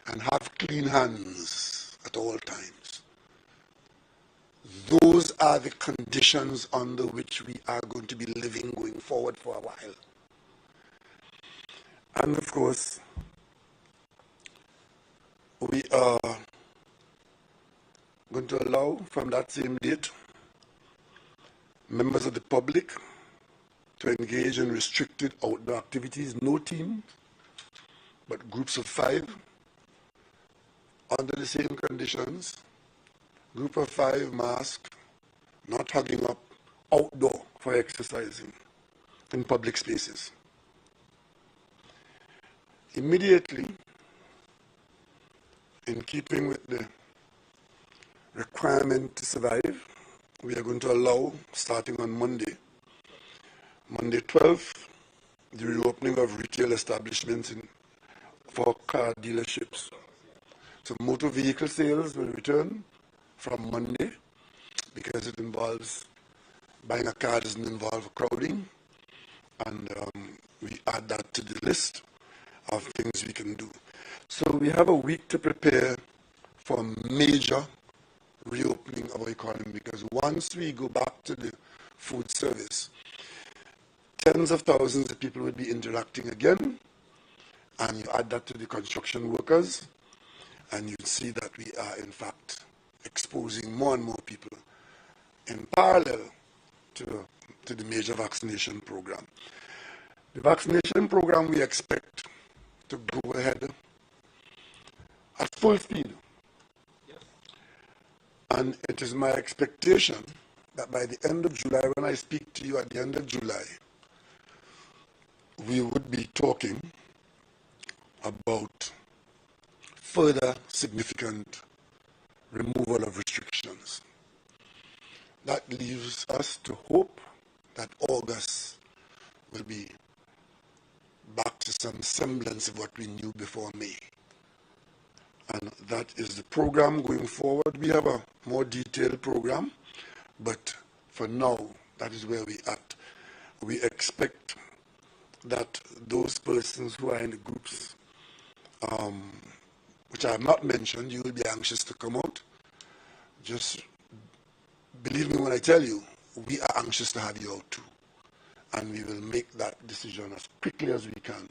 and have clean hands at all times. Those are the conditions under which we are going to be living going forward for a while. And of course, we are going to allow from that same date members of the public to engage in restricted outdoor activities, no team, but groups of 5 under the same conditions. Group of 5 mask, not hugging up, outdoor for exercising in public spaces. Immediately, in keeping with the requirement to survive, we are going to allow, starting on Monday 12th, the reopening of retail establishments for car dealerships. So motor vehicle sales will return from Monday because it involves buying a car doesn't involve crowding, and we add that to the list of things we can do. So we have a week to prepare for major reopening of our economy, because once we go back to the food service, tens of thousands of people will be interacting again, and you add that to the construction workers, and you see that we are in fact exposing more and more people in parallel to the major vaccination program. The vaccination program we expect to go ahead at full speed And it is my expectation that by the end of July, when I speak to you at the end of July, we would be talking about further significant removal of restrictions. That leaves us to hope that August will be back to some semblance of what we knew before May. And that is the program going forward. We have a more detailed program, but for now, that is where we are at. We expect that those persons who are in the groups, which I have not mentioned, you will be anxious to come out. Just believe me when I tell you, we are anxious to have you out too. And we will make that decision as quickly as we can.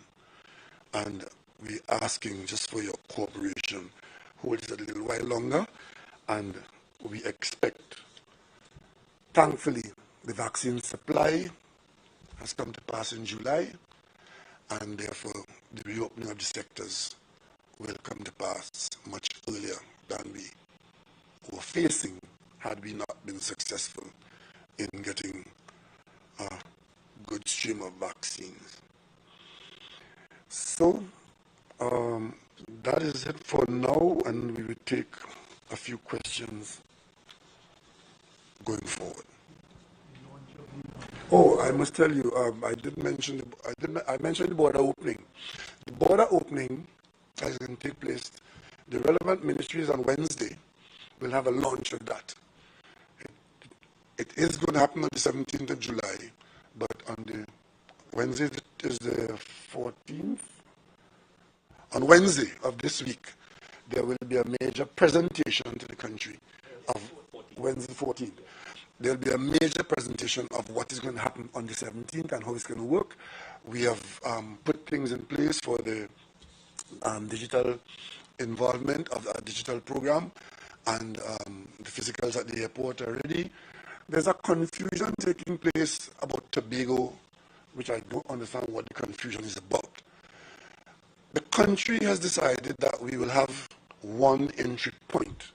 And we're asking just for your cooperation. Hold it a little while longer. And we expect, thankfully, the vaccine supply has come to pass in July. And therefore, the reopening of the sectors will come to pass much earlier than we were facing had we not been successful in getting a good stream of vaccines. So, that is it for now, and we will take a few questions going forward. Oh, I must tell you, I mentioned the border opening. The border opening is going to take place. The relevant ministries on Wednesday will have a launch of that. It is going to happen on the 17th of July, but on the Wednesday is the 14th. On Wednesday of this week, there will be a major presentation to the country of Wednesday 14th. There will be a major presentation of what is going to happen on the 17th and how it's going to work. We have put things in place for the digital involvement of our digital program, and the physicals at the airport are ready. There's a confusion taking place about Tobago, which I don't understand what the confusion is about. The country has decided that we will have one entry point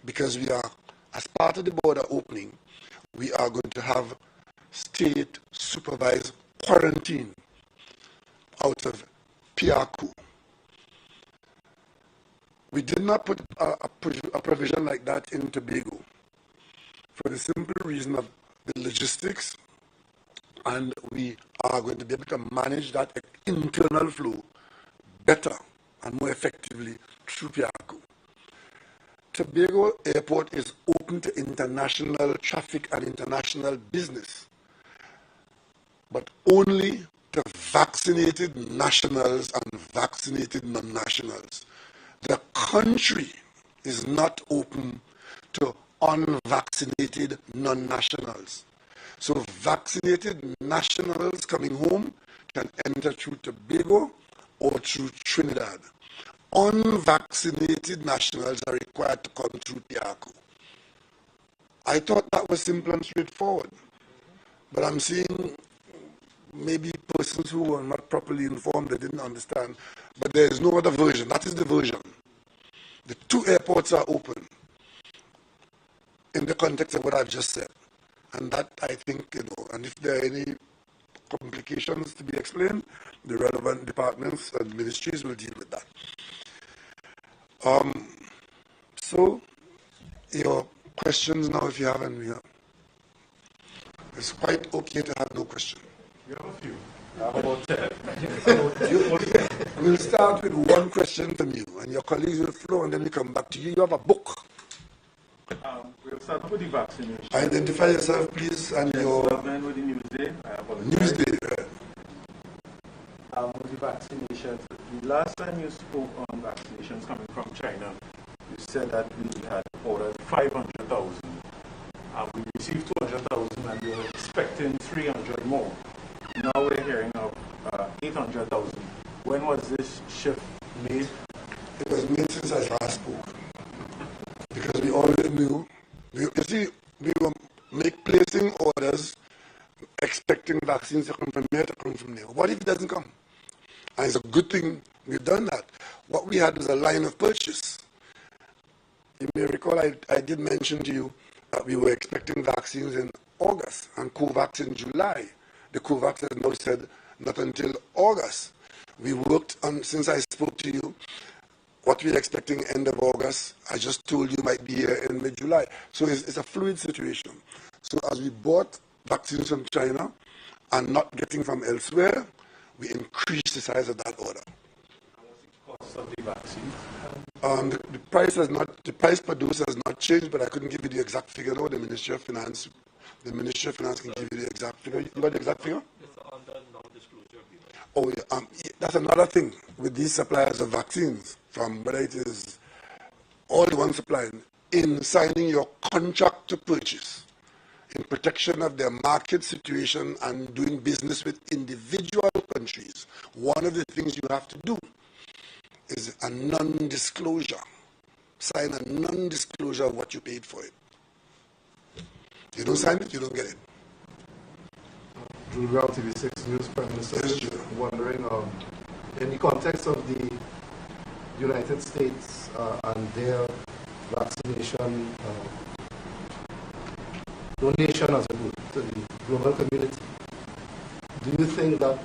because we are, as part of the border opening, we are going to have state supervised quarantine out of Piaku. We did not put a provision like that in Tobago for the simple reason of the logistics, and we are going to be able to manage that internal flow better and more effectively through Piaku. Tobago Airport is open to international traffic and international business, but only to vaccinated nationals and vaccinated non-nationals. The country is not open to unvaccinated non-nationals. So vaccinated nationals coming home can enter through Tobago or through Trinidad. Unvaccinated nationals are required to come through Piaku. I thought that was simple and straightforward, but I'm seeing maybe persons who were not properly informed, they didn't understand, but there is no other version. That is the version. The two airports are open in the context of what I've just said. And that, I think, and if there are any complications to be explained, the relevant departments and ministries will deal with that. So, your questions now, if you have any, it's quite okay to have no question. We have a few. About 10. We'll start with one question from you, and your colleagues will flow, and then we come back to you. You have a book. We'll start with the vaccination. Identify yourself, please, and your... With the Newsday. Newsday. With the vaccinations, the last time you spoke on vaccinations coming from China, you said that we had ordered 500,000. We received 200,000 and we were expecting 300 more. Now we're hearing of 800,000. When was this shift made? It was made since I last spoke. Because we already knew, we were placing orders expecting vaccines to come from here, to come from there. What if it doesn't come? And it's a good thing we've done that. What we had was a line of purchase. You may recall I did mention to you that we were expecting vaccines in August and COVAX in July. The COVAX has now said not until August. We worked on, since I spoke to you, what we're expecting end of August, I just told you might be here in mid-July. So it's a fluid situation. So as we bought vaccines from China and not getting from elsewhere, we increased the size of that order. And what's the cost of the vaccine? The price per dose has not changed, but I couldn't give you the exact figure now. The Ministry of Finance can give you the exact figure. You got the exact figure? It's under non-disclosure agreement. Oh, yeah. That's another thing with these suppliers of vaccines, from whether it is all the one supplying, in signing your contract to purchase, in protection of their market situation and doing business with individual countries, one of the things you have to do is a non-disclosure. Sign a non-disclosure of what you paid for it. You don't sign it, you don't get it. Drew Brown, TV6 News, Prime Minister. Yes, wondering, in the context of the United States and their vaccination donation as a group to the global community, do you think that,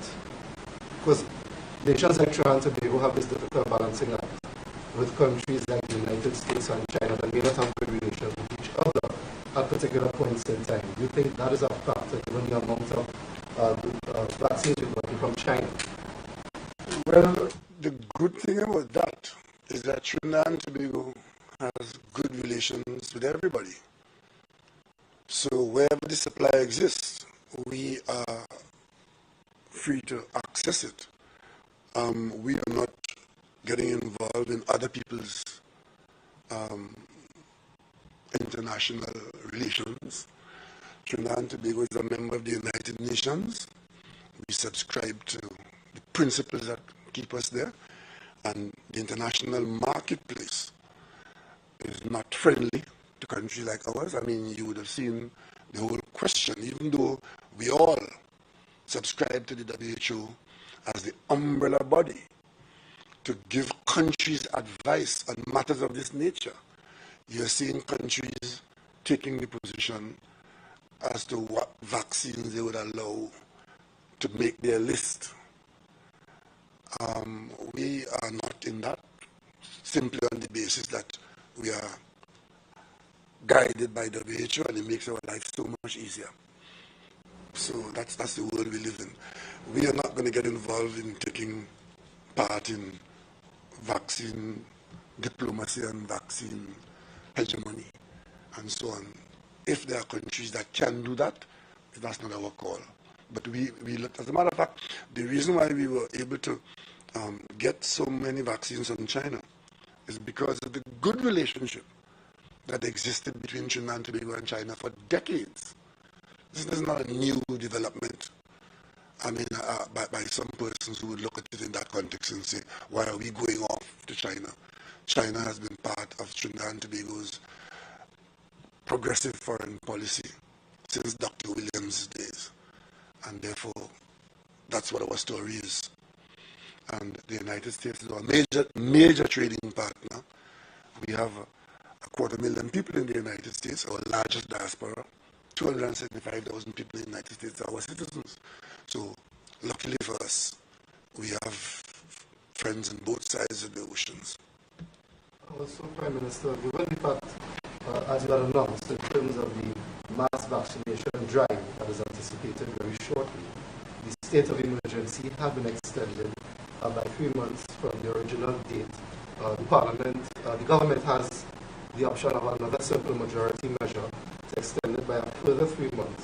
because nations like Trinidad and Tobago have this difficult balancing act with countries like the United States and China that may not have good relations with each other at particular points in time, do you think that is a factor given the amount of vaccines we're getting from China? Well, the good thing about that is that Trinidad and Tobago has good relations with everybody. So wherever the supply exists, we are free to access it. We are not getting involved in other people's international relations. Trinidad and Tobago is a member of the United Nations. We subscribe to the principles that keep us there, and the international marketplace is not friendly to countries like ours. I mean, you would have seen the whole question, even though we all subscribe to the WHO as the umbrella body to give countries advice on matters of this nature, you're seeing countries taking the position as to what vaccines they would allow to make their list. We are not in that, simply on the basis that we are guided by WHO and it makes our life so much easier. So that's the world we live in. We are not going to get involved in taking part in vaccine diplomacy and vaccine hegemony and so on. If there are countries that can do that, that's not our call. But we as a matter of fact, the reason why we were able to get so many vaccines from China is because of the good relationship that existed between Trinidad and Tobago and China for decades. This is not a new development. I mean, by some persons who would look at it in that context and say, why are we going off to China? China has been part of Trinidad and Tobago's progressive foreign policy since Dr. Williams' days. And therefore, that's what our story is. And the United States is our major trading partner. We have a 250,000 people in the United States, our largest diaspora. 275,000 people in the United States are our citizens. So, luckily for us, we have friends on both sides of the oceans. Also, Prime Minister, given the fact, as you had announced, in terms of the mass vaccination drive that is anticipated very shortly, the state of emergency had been extended by 3 months from the original date. The government has the option of another simple majority measure to extend it by a further 3 months.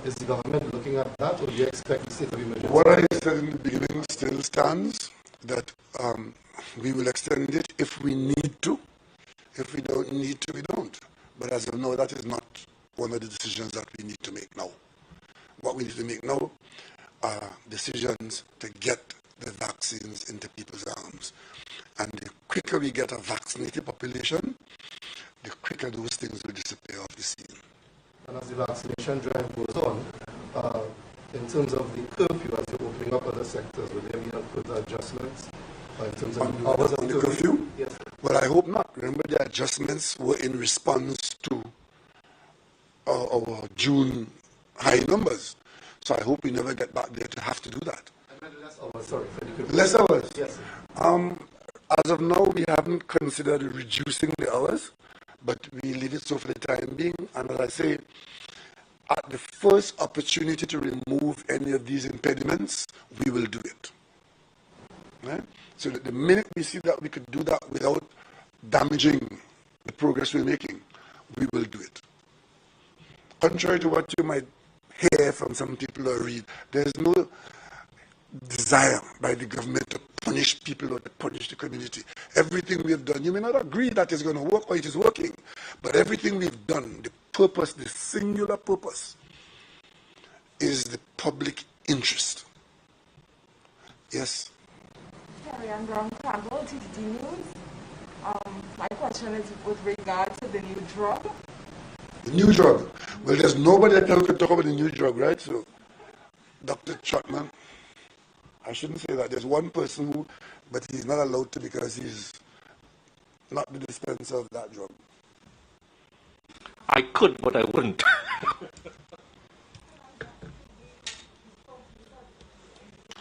Is the government looking at that, or do you expect the state of emergency? What I said in the beginning still stands, that we will extend it if we need to. If we don't need to, we don't. But as of now, that is not one of the decisions that we need to make now. What we need to make now are decisions to get the vaccines into people's arms. And the quicker we get a vaccinated population, the quicker those things will disappear off the scene. And as the vaccination drive goes on, in terms of the curfew, as you're opening up other sectors, will there be further adjustments in terms of on the curfew? Yes. Well, I hope not. Remember, the adjustments were in response to our June high numbers. So I hope we never get back there to have to do that. I meant less hours, sorry. Less hours? Yes. As of now, we haven't considered reducing the hours, but we leave it so for the time being. And as I say, at the first opportunity to remove any of these impediments, we will do it. Right? So that the minute we see that we could do that without damaging the progress we're making, we will do it. Contrary to what you might hear from some people or read, there's no desire by the government to punish people or to punish the community. Everything we have done, you may not agree that it's going to work or it is working, but everything we've done, the purpose, the singular purpose, is the public interest. Yes? Carrie Ann Brown Campbell, TTT News. My question is with regard to the new drug. The new drug. Well, there's nobody that can talk about the new drug, right? So, Dr. Chapman, I shouldn't say that. There's one person who, but he's not allowed to because he's not the dispenser of that drug. I could, but I wouldn't.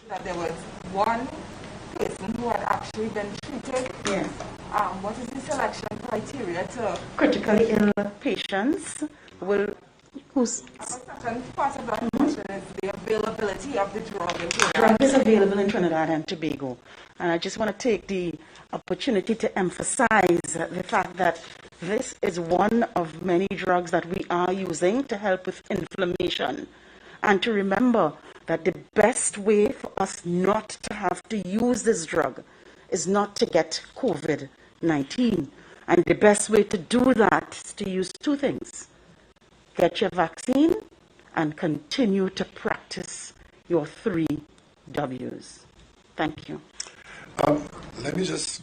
That there was one person who had actually been treated. Yes. What is the selection criteria to? Critically ill patients will, whose The second part of that question is the availability of the drug in drug is available in Trinidad and Tobago. And I just want to take the opportunity to emphasize the fact that this is one of many drugs that we are using to help with inflammation. And to remember that the best way for us not to have to use this drug is not to get COVID-19. And the best way to do that is to use two things. Get your vaccine and continue to practice your 3 W's. Thank you. Let me just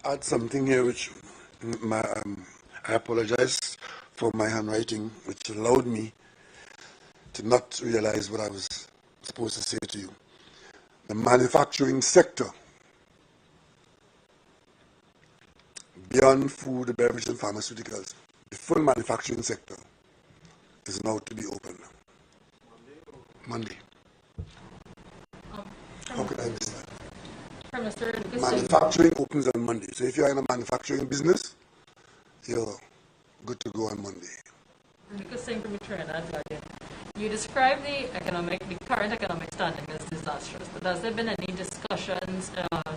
add something here, which I apologize for my handwriting, which allowed me to not realize what I was supposed to say to you. The manufacturing sector, beyond food, beverage, and pharmaceuticals, the full manufacturing sector is now to be open. Monday. How could I miss that? Manufacturing opens on Monday. So if you're in a manufacturing business, you're good to go on Monday. Lucas Singh from Trinidad Guardian. You describe the current economic standing as disastrous, but has there been any discussions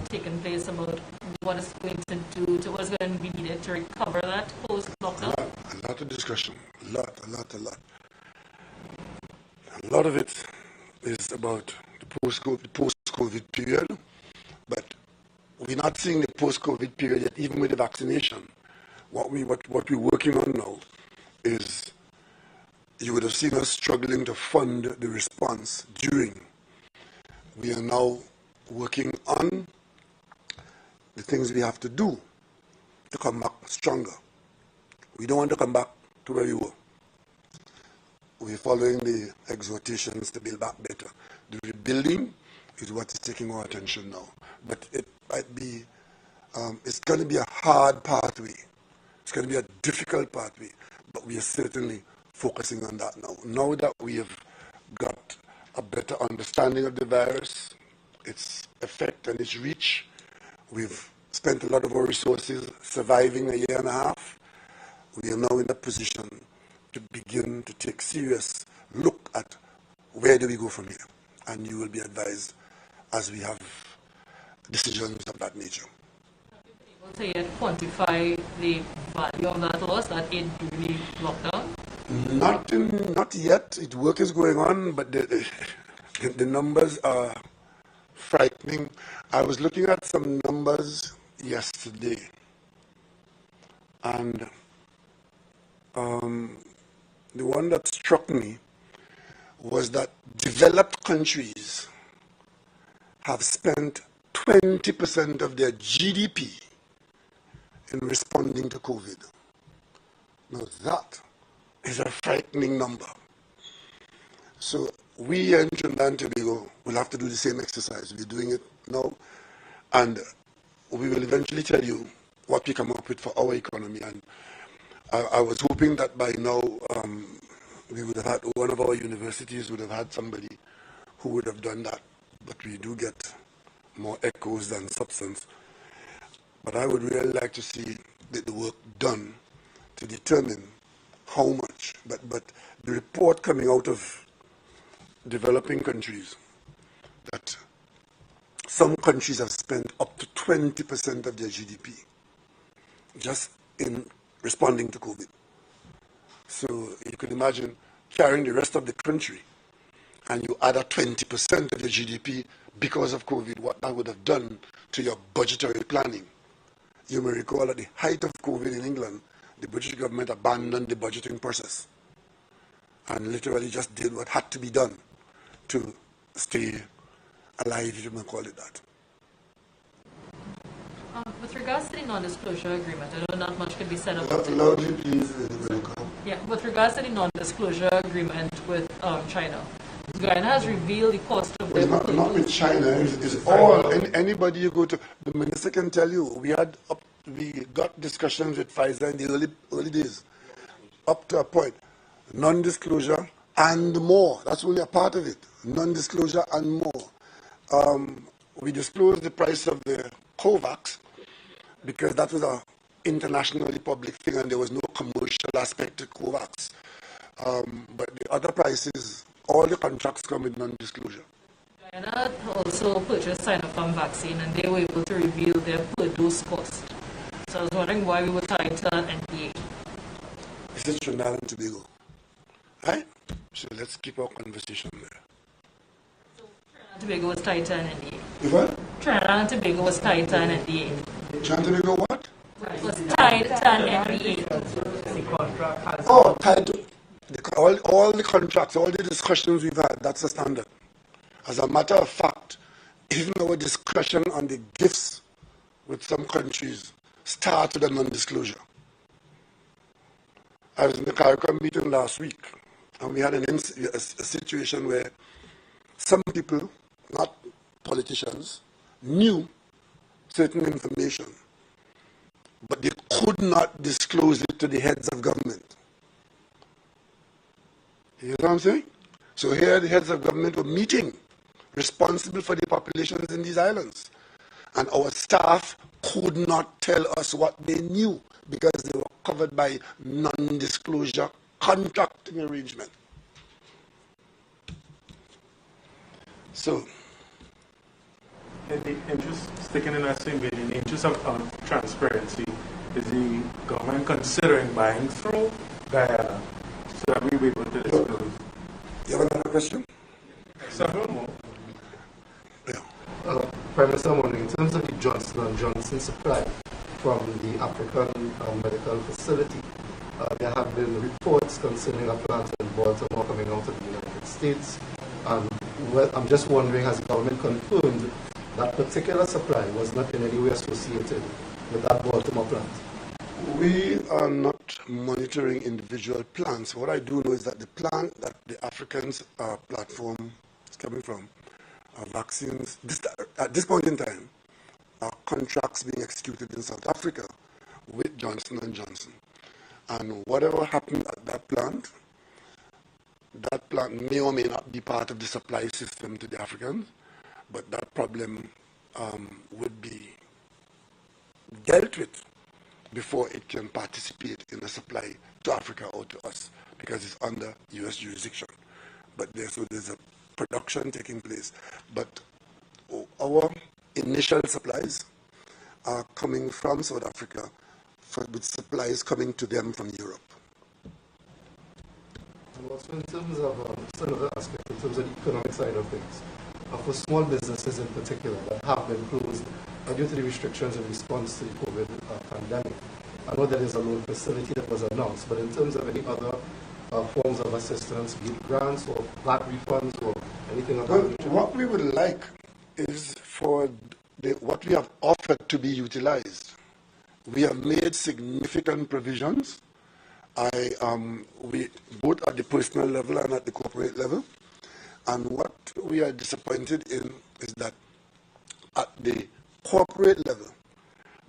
taking place about what is going to do, to what is going to be needed to recover that post-lockdown? A lot of discussion. A lot. A lot of it is about the post-COVID period, but we're not seeing the post-COVID period yet, even with the vaccination. What we're working on now is, you would have seen us struggling to fund the response during. We are now working on the things we have to do to come back stronger. We don't want to come back to where we were. We're following the exhortations to build back better. The rebuilding is what is taking our attention now. But it might be, it's going to be a hard pathway. It's going to be a difficult pathway, but we are certainly focusing on that now. Now that we have got a better understanding of the virus, its effect and its reach, we've spent a lot of our resources surviving a year and a half. We are now in a position to begin to take serious look at where do we go from here. And you will be advised as we have decisions of that nature. Able to yet quantify the value of that loss, that 8-day lockdown? Not yet. Work is going on, but the numbers are frightening. I was looking at some numbers yesterday, and the one that struck me was that developed countries have spent 20% of their GDP in responding to COVID. Now that is a frightening number. So we here in Trinidad and Tobago will have to do the same exercise. We're doing it now, and we will eventually tell you what we come up with for our economy. And I was hoping that by now we would have had, one of our universities would have had somebody who would have done that. But we do get more echoes than substance. But I would really like to see the work done to determine how much. But the report coming out of developing countries, that some countries have spent up to 20% of their GDP just in responding to COVID. So you can imagine carrying the rest of the country and you add a 20% of your GDP because of COVID, what that would have done to your budgetary planning. You may recall at the height of COVID in England, the British government abandoned the budgeting process and literally just did what had to be done to stay alive, if you may call it that. With regards to the non-disclosure agreement, I know not much can be said about it. Loudly, please. Yeah, with regards to the non-disclosure agreement with China, Guyana has revealed the cost of their... Not with China, it's all, anybody you go to, the minister can tell you, we got discussions with Pfizer in the early days, up to a point. Non-disclosure and more, that's only a part of it, non-disclosure and more. We disclosed the price of the COVAX because that was an internationally public thing and there was no commercial aspect to COVAX. But the other prices, all the contracts come with non-disclosure. Guyana also purchased Sinopharm vaccine and they were able to reveal their per dose cost. So I was wondering why we were tied to an NDA. This is Trinidad and Tobago, right? So let's keep our conversation there. So Trinidad and Tobago was tied to an NDA. What? Trinidad and Tobago was tied to an NDA. Trinidad and Tobago what? Was tied to an NDA. Oh, tied to... all the contracts, all the discussions we've had, that's the standard. As a matter of fact, even our discussion on the gifts with some countries start with a non-disclosure. I was in the CARICOM meeting last week, and we had a situation where some people, not politicians, knew certain information, but they could not disclose it to the heads of government. You know what I'm saying? So here the heads of government were meeting, responsible for the populations in these islands. And our staff could not tell us what they knew because they were covered by non-disclosure contracting arrangement. So, in the interest, sticking in that same vein, in the interest of transparency, is the government considering buying through Guyana so that we will be able to disclose? You have another question? Several more. Yeah. Prime Minister, I'm wondering, in terms of the Johnson & Johnson supply from the African medical facility, there have been reports concerning a plant in Baltimore coming out of the United States. I'm just wondering, has the government confirmed that particular supply was not in any way associated with that Baltimore plant? We are not monitoring individual plants. What I do know is that the plant that the Africans platform is coming from, vaccines, at this point in time, are contracts being executed in South Africa with Johnson & Johnson. And whatever happened at that plant may or may not be part of the supply system to the Africans, but that problem would be dealt with before it can participate in a supply to Africa or to us, because it's under U.S. jurisdiction. But there's a production taking place. But our initial supplies are coming from South Africa, with supplies coming to them from Europe. And also in terms of another aspect, in terms of the economic side of things, for small businesses in particular that have been closed due to the restrictions in response to the COVID pandemic. I know there is a loan facility that was announced, but in terms of any other forms of assistance, be it grants or VAT refunds or anything of that nature? What we would like is for what we have offered to be utilized. We have made significant provisions. We both at the personal level and at the corporate level. And what we are disappointed in is that at the corporate level,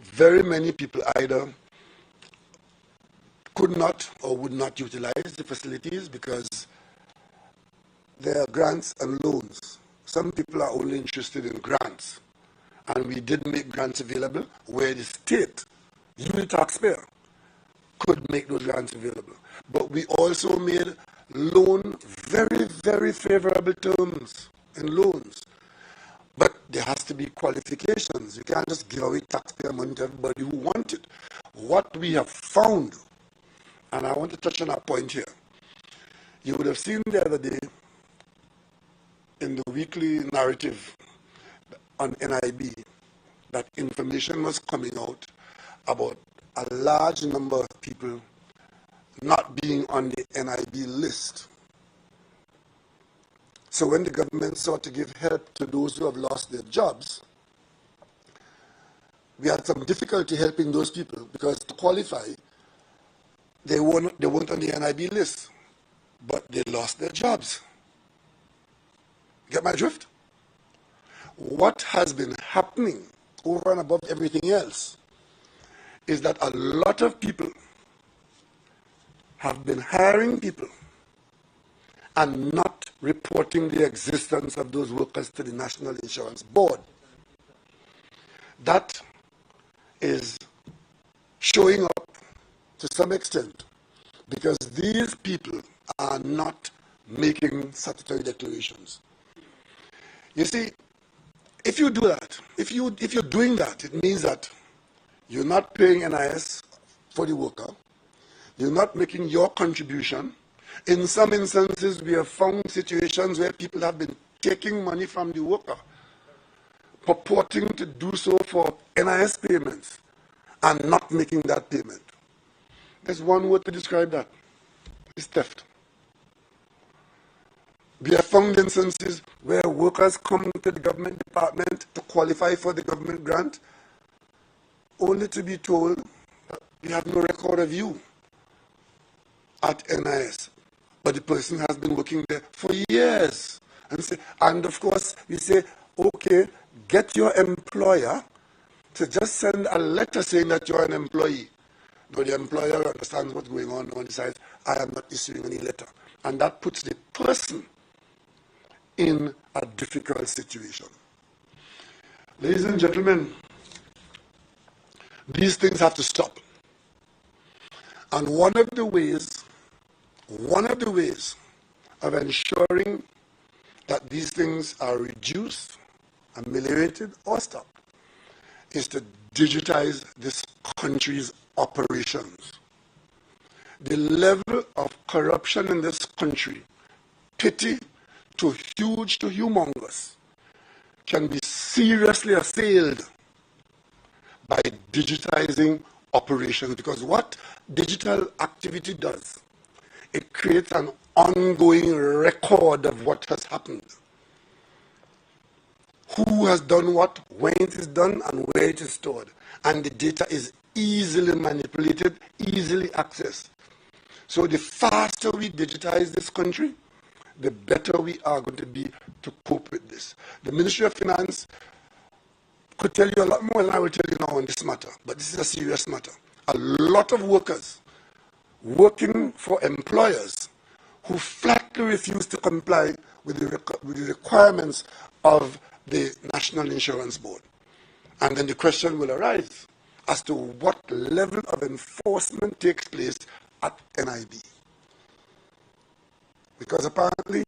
very many people either could not or would not utilize the facilities because there are grants and loans. Some people are only interested in grants, and we did make grants available where the state, you the taxpayer, could make those grants available. But we also made loan very, very favorable terms in loans. But there has to be qualifications. You can't just give away taxpayer money to everybody who wants it. What we have found, and I want to touch on that point here, you would have seen the other day in the weekly narrative on NIB that information was coming out about a large number of people not being on the NIB list. So when the government sought to give help to those who have lost their jobs, we had some difficulty helping those people because to qualify, they weren't on the NIB list, but they lost their jobs. Get my drift? What has been happening over and above everything else is that a lot of people have been hiring people and not reporting the existence of those workers to the National Insurance Board. That is showing up to some extent because these people are not making statutory declarations. You see, if you do that, if you're doing that, it means that you're not paying NIS for the worker, you're not making your contribution. In some instances, we have found situations where people have been taking money from the worker, purporting to do so for NIS payments, and not making that payment. There's one word to describe that. It's theft. We have found instances where workers come to the government department to qualify for the government grant, only to be told that we have no record of you at NIS. But the person has been working there for years. And of course, we say, okay, get your employer to just send a letter saying that you're an employee. But the employer understands what's going on and decides, I am not issuing any letter. And that puts the person in a difficult situation. Ladies and gentlemen, these things have to stop. And one of the ways of ensuring that these things are reduced, ameliorated, or stopped is to digitize this country's operations. The level of corruption in this country, petty to huge to humongous, can be seriously assailed by digitizing operations. Because what digital activity does, it creates an ongoing record of what has happened. Who has done what, when it is done, and where it is stored. And the data is easily manipulated, easily accessed. So the faster we digitize this country, the better we are going to be to cope with this. The Ministry of Finance could tell you a lot more than I will tell you now on this matter, but this is a serious matter. A lot of workers working for employers who flatly refuse to comply with the requirements of the National Insurance Board. And then the question will arise as to what level of enforcement takes place at NIB. Because apparently,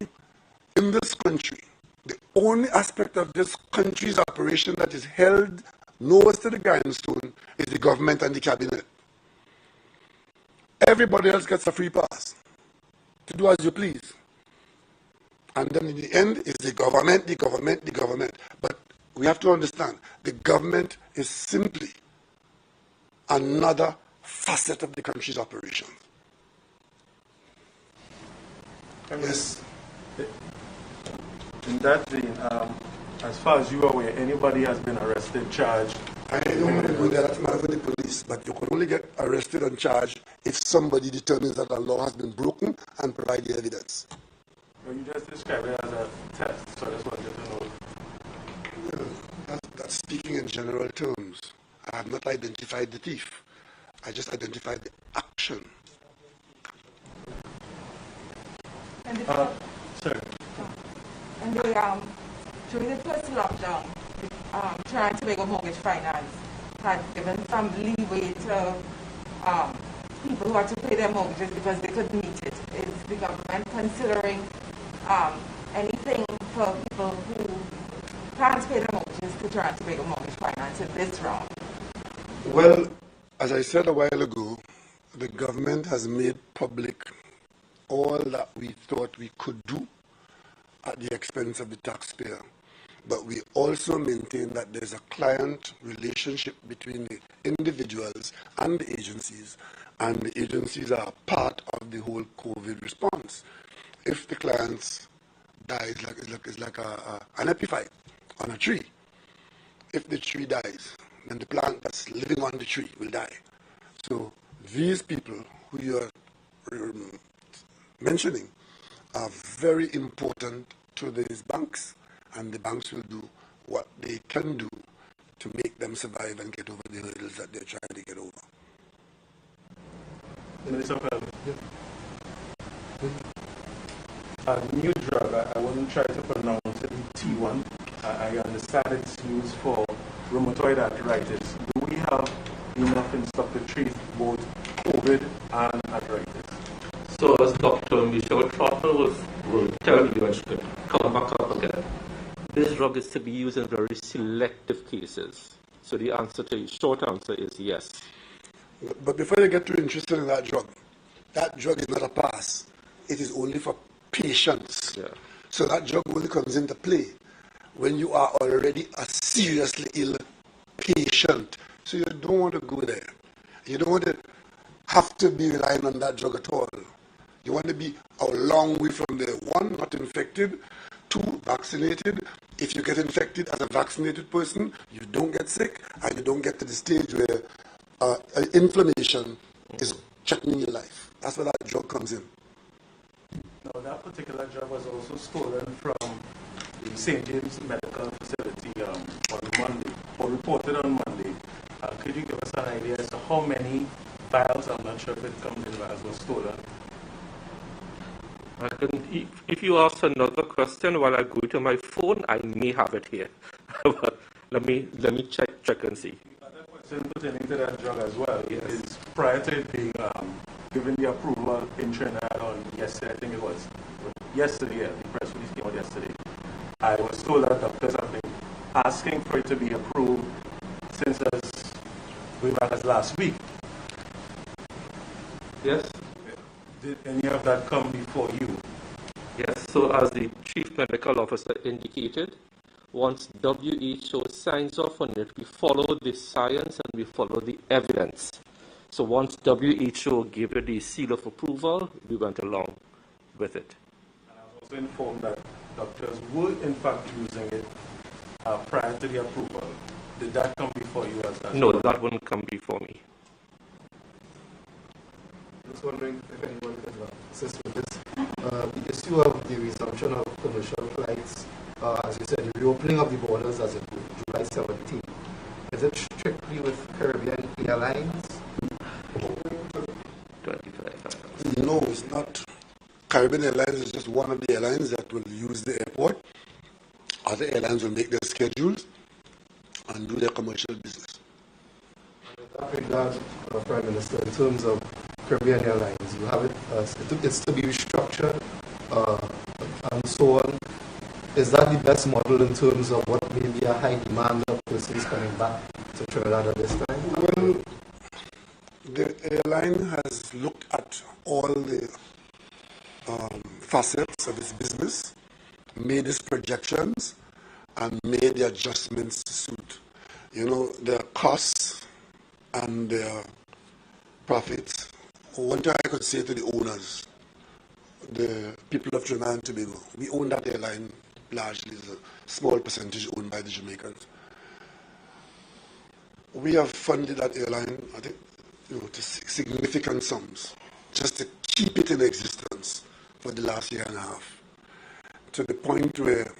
in this country, the only aspect of this country's operation that is held nose to the grindstone is the government and the cabinet. Everybody else gets a free pass to do as you please. And then in the end, it's the government, the government, the government. But we have to understand, the government is simply another facet of the country's operation. Yes. In that vein, as far as you are aware, anybody has been arrested, charged? I don't want to go there, that's matter for the police, but you can only get arrested and charged if somebody determines that the law has been broken and provide the evidence. Well, you just described it as a test, so I just wanted to know. Yeah, that's speaking in general terms. I have not identified the thief. I just identified the action. And Sorry. and they, during the first lockdown, trying to make a mortgage finance had given some leeway to people who had to pay their mortgages because they couldn't meet it. Is the government considering anything for people who can't pay their mortgages to try to make a mortgage finance in this round? Well, as I said a while ago, the government has made public all that we thought we could do at the expense of the taxpayer. But we also maintain that there's a client relationship between the individuals and the agencies are part of the whole COVID response. If the clients die, it's like an epiphyte on a tree. If the tree dies, then the plant that's living on the tree will die. So these people who you are mentioning are very important to these banks, and the banks will do what they can do to make them survive and get over the hurdles that they're trying to get over. Minister of Health. A new drug, I wouldn't try to pronounce it, T1. I understand it's used for rheumatoid arthritis. Do we have enough in stock to treat both COVID and arthritis? So as Dr. Michelle Trottle will tell you, and she could come back up again, this drug is to be used in very selective cases. So the answer to short answer is yes. But before you get too interested in that drug is not a pass. It is only for patients. Yeah. So that drug only comes into play when you are already a seriously ill patient. So you don't want to go there. You don't want to have to be relying on that drug at all. You want to be a long way from there. One, not infected. Two, vaccinated. If you get infected as a vaccinated person, you don't get sick, and you don't get to the stage where inflammation is threatening your life. That's where that drug comes in. Now, that particular drug was also stolen from the St. James Medical Facility on Monday, or reported on Monday. Could you give us an idea as to how many vials, I'm not sure if it comes in vials, were stolen? If you ask another question while I go to my phone, I may have it here. But let me check and see. The other question pertaining to that drug as well is prior to it being given the approval in Trinidad on yesterday, I think it was yesterday, yeah, the press release came out yesterday. I was told that doctors have been asking for it to be approved since as way back as last week. Yes? Did any of that come before you? Yes, so as the Chief Medical Officer indicated, once WHO signs off on it, we follow the science and we follow the evidence. So once WHO gave it the seal of approval, we went along with it. And I was also informed that doctors were in fact using it prior to the approval. Did that come before you as No, well? that wouldn't come before me. Just wondering if anyone could assist with this. The issue of the resumption of commercial flights, as you said, the reopening of the borders as of July 17. Is it strictly with Caribbean Airlines? 25. No, it's not. Caribbean Airlines is just one of the airlines that will use the airport. Other airlines will make their schedules and do their commercial business. In that regard, Prime Minister, in terms of Caribbean Airlines, you have it, it's to be restructured and so on. Is that the best model in terms of what may be a high demand of persons coming back to Trinidad at this time? Well, the airline has looked at all the facets of its business, made its projections, and made the adjustments to suit, their costs and their profits. One thing I could say to the owners, the people of Trinidad and Tobago, we own that airline largely, is a small percentage owned by the Jamaicans. We have funded that airline, I think, to significant sums, just to keep it in existence for the last year and a half, to the point where,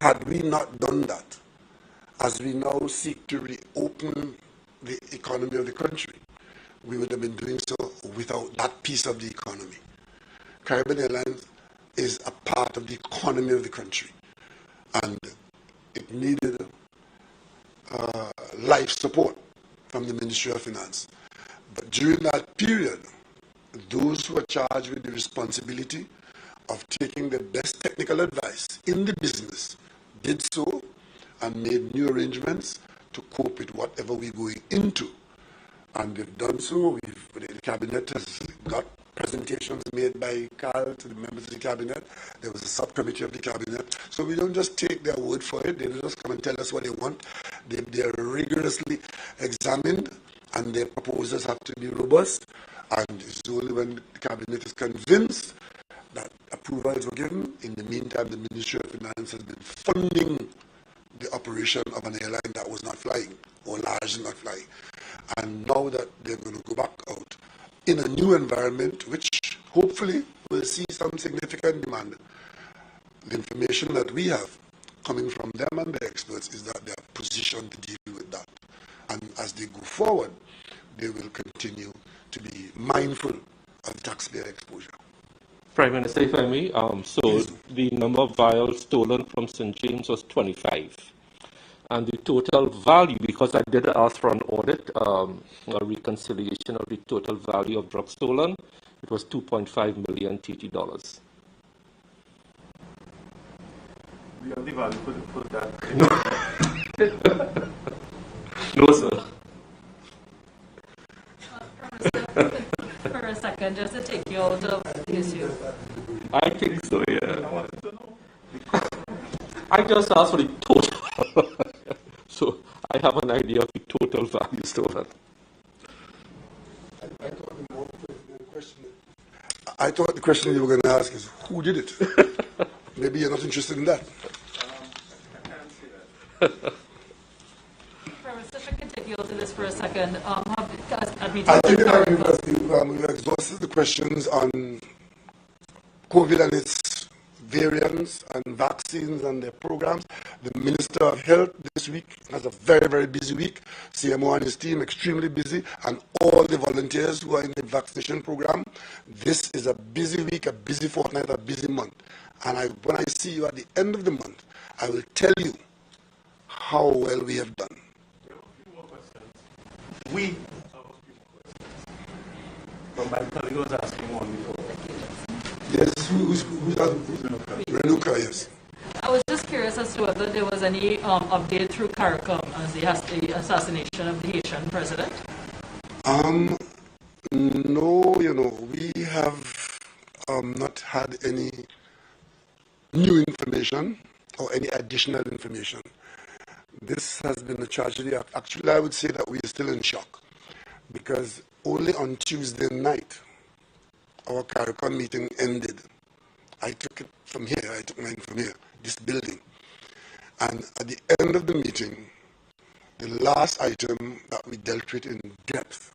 had we not done that, as we now seek to reopen the economy of the country, we would have been doing so without that piece of the economy. Caribbean Airlines is a part of the economy of the country, and it needed life support from the Ministry of Finance. But during that period, those who are charged with the responsibility of taking the best technical advice in the business did so and made new arrangements to cope with whatever we're going into. And they've done so. The Cabinet has got presentations made by Carl to the members of the Cabinet. There was a subcommittee of the Cabinet. So we don't just take their word for it. They don't just come and tell us what they want. They are rigorously examined, and their proposals have to be robust. And it's only when the Cabinet is convinced that approvals were given. In the meantime, the Ministry of Finance has been funding the operation of an airline that was not flying, or largely not flying. And now that they're going to go back out in a new environment, which hopefully will see some significant demand, the information that we have coming from them and the experts is that they are positioned to deal with that. And as they go forward, they will continue to be mindful of taxpayer exposure. Prime Minister, if I may, so the number of vials stolen from St. James was 25. And the total value, because I did ask for an audit, a reconciliation of the total value of drugs stolen, it was 2.5 million TT dollars. We have the value for that. No, sir. For a second, just to take you out of the issue. I think so, yeah. I just asked for the total. So I have an idea of the total value stolen. I thought the question you were going to ask is, who did it? Maybe you're not interested in that. I can't see that. If I can take you out of this for a second. I think that we've exhausted the questions on COVID and its variants and vaccines and their programs. The Minister of Health this week has a very, very busy week. CMO and his team extremely busy, and all the volunteers who are in the vaccination program. This is a busy week, a busy fortnight, a busy month. And when I see you at the end of the month, I will tell you how well we have done. We have a few more questions. But my colleague was asking one before. Yes, who's Renuka, yes. I was just curious as to whether there was any update through CARICOM as the assassination of the Haitian president. No, we have not had any new information or any additional information. This has been a tragedy. Actually, I would say that we are still in shock, because only on Tuesday night, our CARICOM meeting ended. I took it from here, I took mine from here, this building. And at the end of the meeting, the last item that we dealt with in depth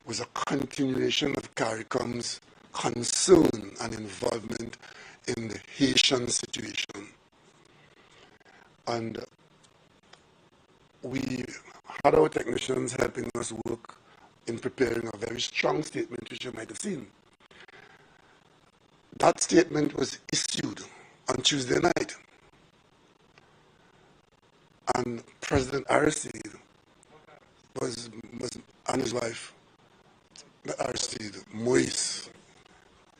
was a continuation of CARICOM's concern and involvement in the Haitian situation. And we had our technicians helping us work in preparing a very strong statement, which you might have seen. That statement was issued on Tuesday night. And President Aristide was and his wife, Aristide, Moïse,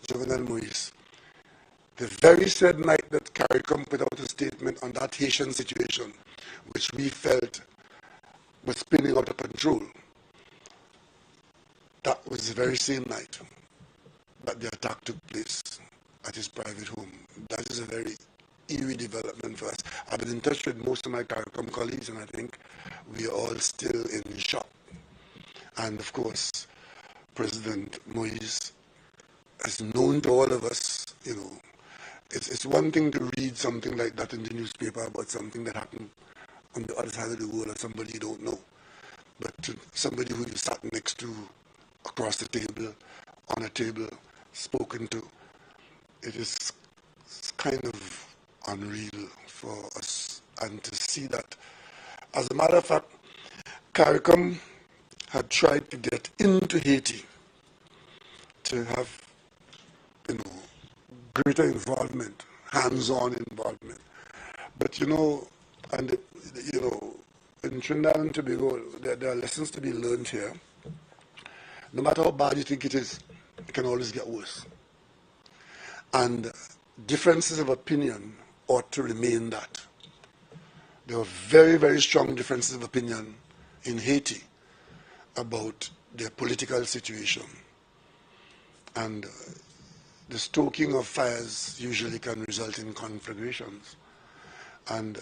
Juvenal Moïse. The very said night that CARICOM put out a statement on that Haitian situation, which we felt was spinning out of control, that was the very same night that the attack took place at his private home. That is a very eerie development for us. I've been in touch with most of my CARICOM colleagues, and I think we are all still in shock. And of course, President Moïse is known to all of us. It's one thing to read something like that in the newspaper about something that happened on the other side of the world or somebody you don't know. But to somebody who you sat next to, across the table, on a table, spoken to, it is kind of unreal for us. And to see that As a matter of fact, CARICOM had tried to get into Haiti to have, greater involvement, hands-on involvement. But, and, in Trinidad and Tobago, there are lessons to be learned here. No matter how bad you think it is, it can always get worse. And differences of opinion ought to remain that. There were very, very strong differences of opinion in Haiti about their political situation. And the stoking of fires usually can result in conflagrations. And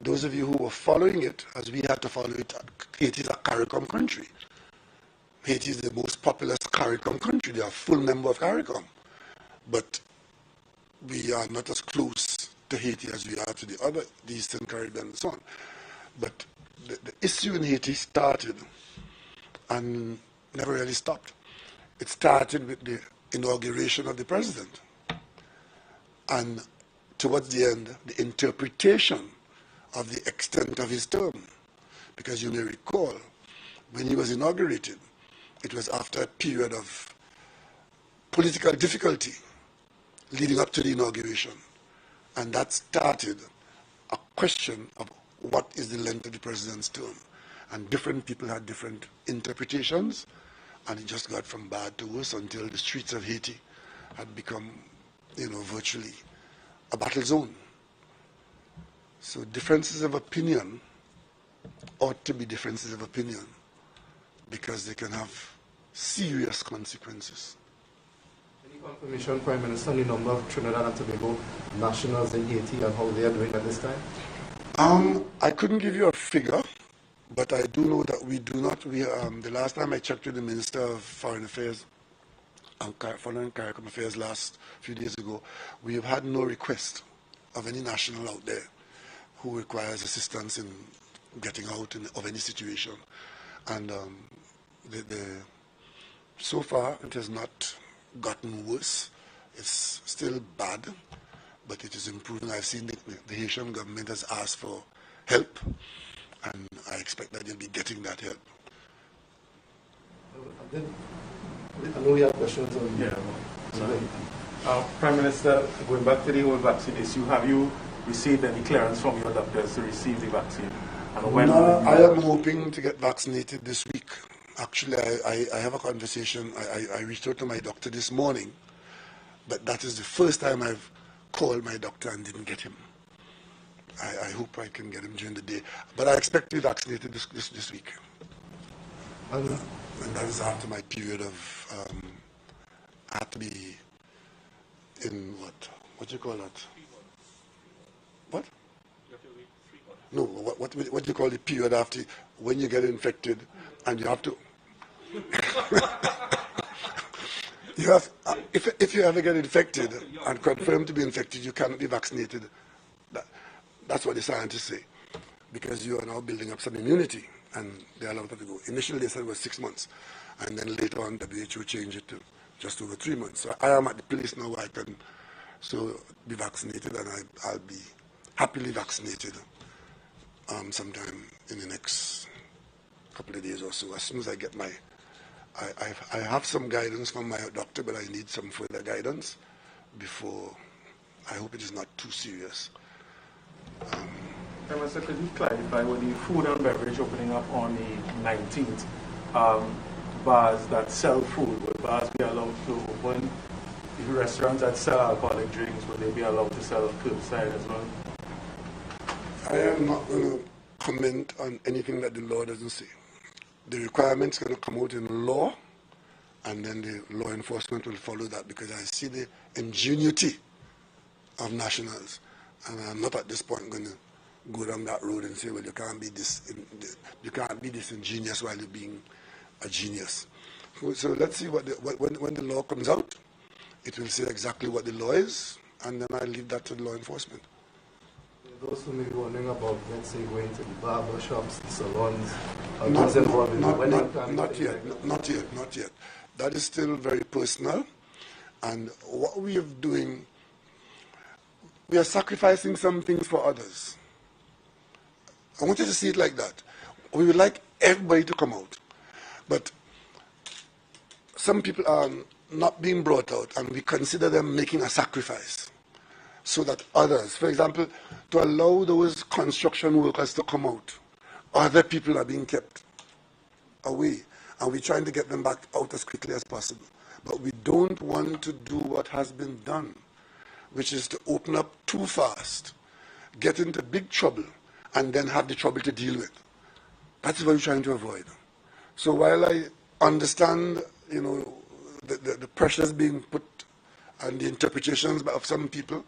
those of you who were following it, as we had to follow it, Haiti is a CARICOM country. Haiti is the most populous CARICOM country. They are a full member of CARICOM. But we are not as close to Haiti as we are to the Eastern Caribbean and so on. But the issue in Haiti started and never really stopped. It started with the inauguration of the president. And towards the end, the interpretation of the extent of his term. Because you may recall, when he was inaugurated, it was after a period of political difficulty leading up to the inauguration. And that started a question of what is the length of the president's term. And different people had different interpretations, and it just got from bad to worse until the streets of Haiti had become, virtually a battle zone. So differences of opinion ought to be differences of opinion because they can have serious consequences. Any confirmation, Prime Minister, on the number of Trinidad and Tobago nationals in Haiti and how they are doing at this time? I couldn't give you a figure, but I do know that we do not. The last time I checked with the Minister of Foreign Affairs and Foreign CARICOM Affairs last few days ago, we have had no request of any national out there who requires assistance in getting out of any situation. And so far, it has not gotten worse. It's still bad, but it is improving. I've seen the Haitian government has asked for help, and I expect that they'll be getting that help. I know we have questions on Prime Minister, going back to the whole vaccine issue, have you received any clearance from your doctors to receive the vaccine? And when I am hoping to get vaccinated this week. Actually, I have a conversation. I reached out to my doctor this morning, but that is the first time I've called my doctor and didn't get him. I hope I can get him during the day. But I expect to be vaccinated this week. And that is after my period of, I have to be in what do you call that? What? No, what do you call the period after when you get infected and you have to, if you ever get infected and confirmed to be infected, you cannot be vaccinated. That's what the scientists say, because you are now building up some immunity, and they allow that to go. Initially, they said it was 6 months, and then later on, WHO changed it to just over 3 months. So I am at the place now where I can be vaccinated, and I'll be happily vaccinated sometime in the next couple of days or so. As soon as I get I have some guidance from my doctor, but I need some further guidance before. I hope it is not too serious. Sir, could you clarify, with the food and beverage opening up on the 19th, bars that sell food, will bars be allowed to open? The restaurants that sell alcoholic drinks, will they be allowed to sell curbside as well? I am not going to comment on anything that the law doesn't say. The requirement's going to come out in law, and then the law enforcement will follow that, because I see the ingenuity of nationals, and I'm not at this point going to go down that road and say, well, you can't be disingenuous while you're being a genius. So let's see when the law comes out, it will say exactly what the law is, and then I leave that to the law enforcement. Those who may be wondering about, let's say, going to the barber shops, the salons, not yet. That is still very personal, and what we are doing, we are sacrificing some things for others. I want you to see it like that. We would like everybody to come out. But some people are not being brought out, and we consider them making a sacrifice so that others, for example, to allow those construction workers to come out, other people are being kept away, and we're trying to get them back out as quickly as possible. But we don't want to do what has been done, which is to open up too fast, get into big trouble, and then have the trouble to deal with. That's what we're trying to avoid. So while I understand, the pressures being put and the interpretations of some people,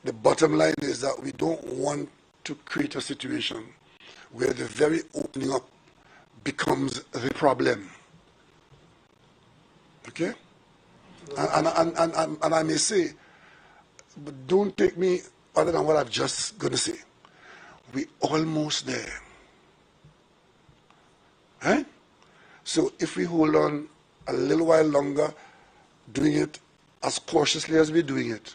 the bottom line is that we don't want to create a situation where the very opening up becomes the problem. Okay? And I may say, but don't take me other than what I'm just going to say. We're almost there. Right? So if we hold on a little while longer, doing it as cautiously as we're doing it,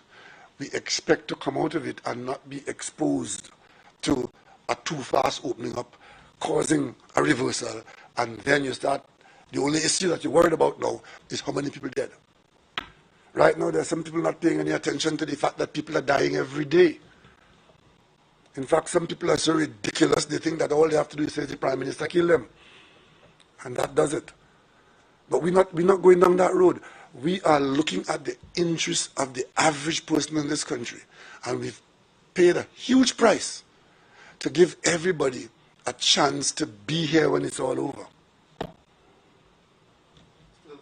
we expect to come out of it and not be exposed to a too fast opening up, causing a reversal, and then you start, the only issue that you're worried about now is how many people dead. Right now, there are some people not paying any attention to the fact that people are dying every day. In fact, some people are so ridiculous, they think that all they have to do is say the Prime Minister kill them. And that does it. But we're not going down that road. We are looking at the interests of the average person in this country. And we've paid a huge price to give everybody a chance to be here when it's all over.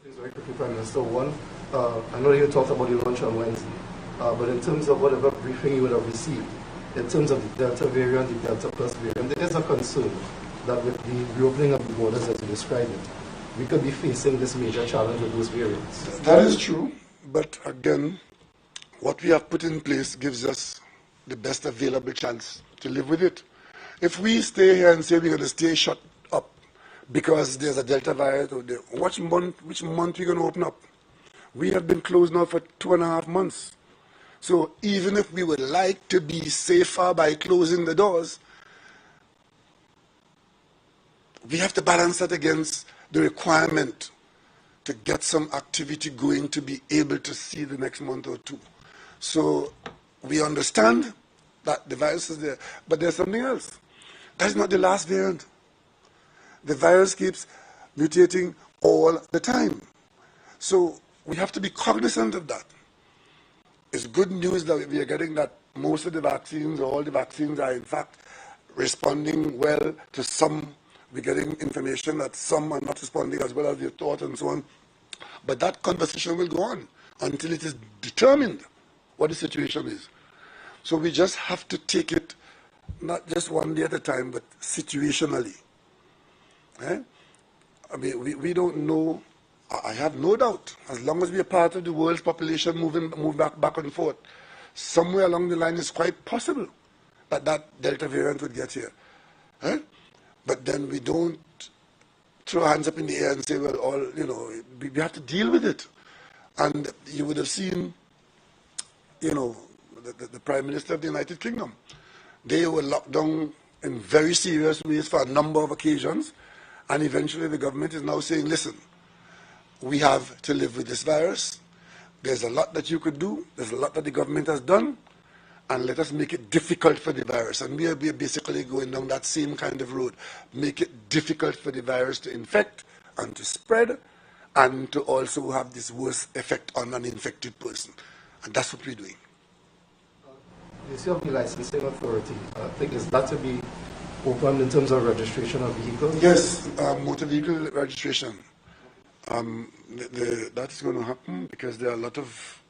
Very quickly, Prime Minister. One, I know you talked about your launch on Wednesday, but in terms of whatever briefing you would have received, in terms of the Delta variant, the Delta Plus variant, there is a concern that with the reopening of the borders as you described it, we could be facing this major challenge with those variants. That is true, but again, what we have put in place gives us the best available chance to live with it. If we stay here and say we're going to stay shut up because there's a Delta virus, or which month we're going to open up? We have been closed now for 2.5 months. So even if we would like to be safer by closing the doors, we have to balance that against the requirement to get some activity going to be able to see the next month or two. So we understand that the virus is there, but there's something else. That's not the last variant. The virus keeps mutating all the time. So we have to be cognizant of that. It's good news that we are getting that most of the vaccines, or all the vaccines, are in fact responding well to some. We're getting information that some are not responding as well as they thought and so on. But that conversation will go on until it is determined what the situation is. So we just have to take it not just one day at a time, but situationally. Eh? I mean, we don't know. I have no doubt, as long as we are part of the world's population moving back and forth, somewhere along the line it's quite possible that that Delta variant would get here. Eh? But then we don't throw hands up in the air and say, well, we have to deal with it. And you would have seen, the Prime Minister of the United Kingdom. They were locked down in very serious ways for a number of occasions. And eventually the government is now saying, listen, we have to live with this virus. There's a lot that you could do. There's a lot that the government has done. And let us make it difficult for the virus. And we are basically going down that same kind of road. Make it difficult for the virus to infect and to spread and to also have this worse effect on an infected person. And that's what we're doing. The issue of the licensing authority, I think, is that to be opened in terms of registration of vehicles? Yes, motor vehicle registration. That's going to happen because there are a lot of...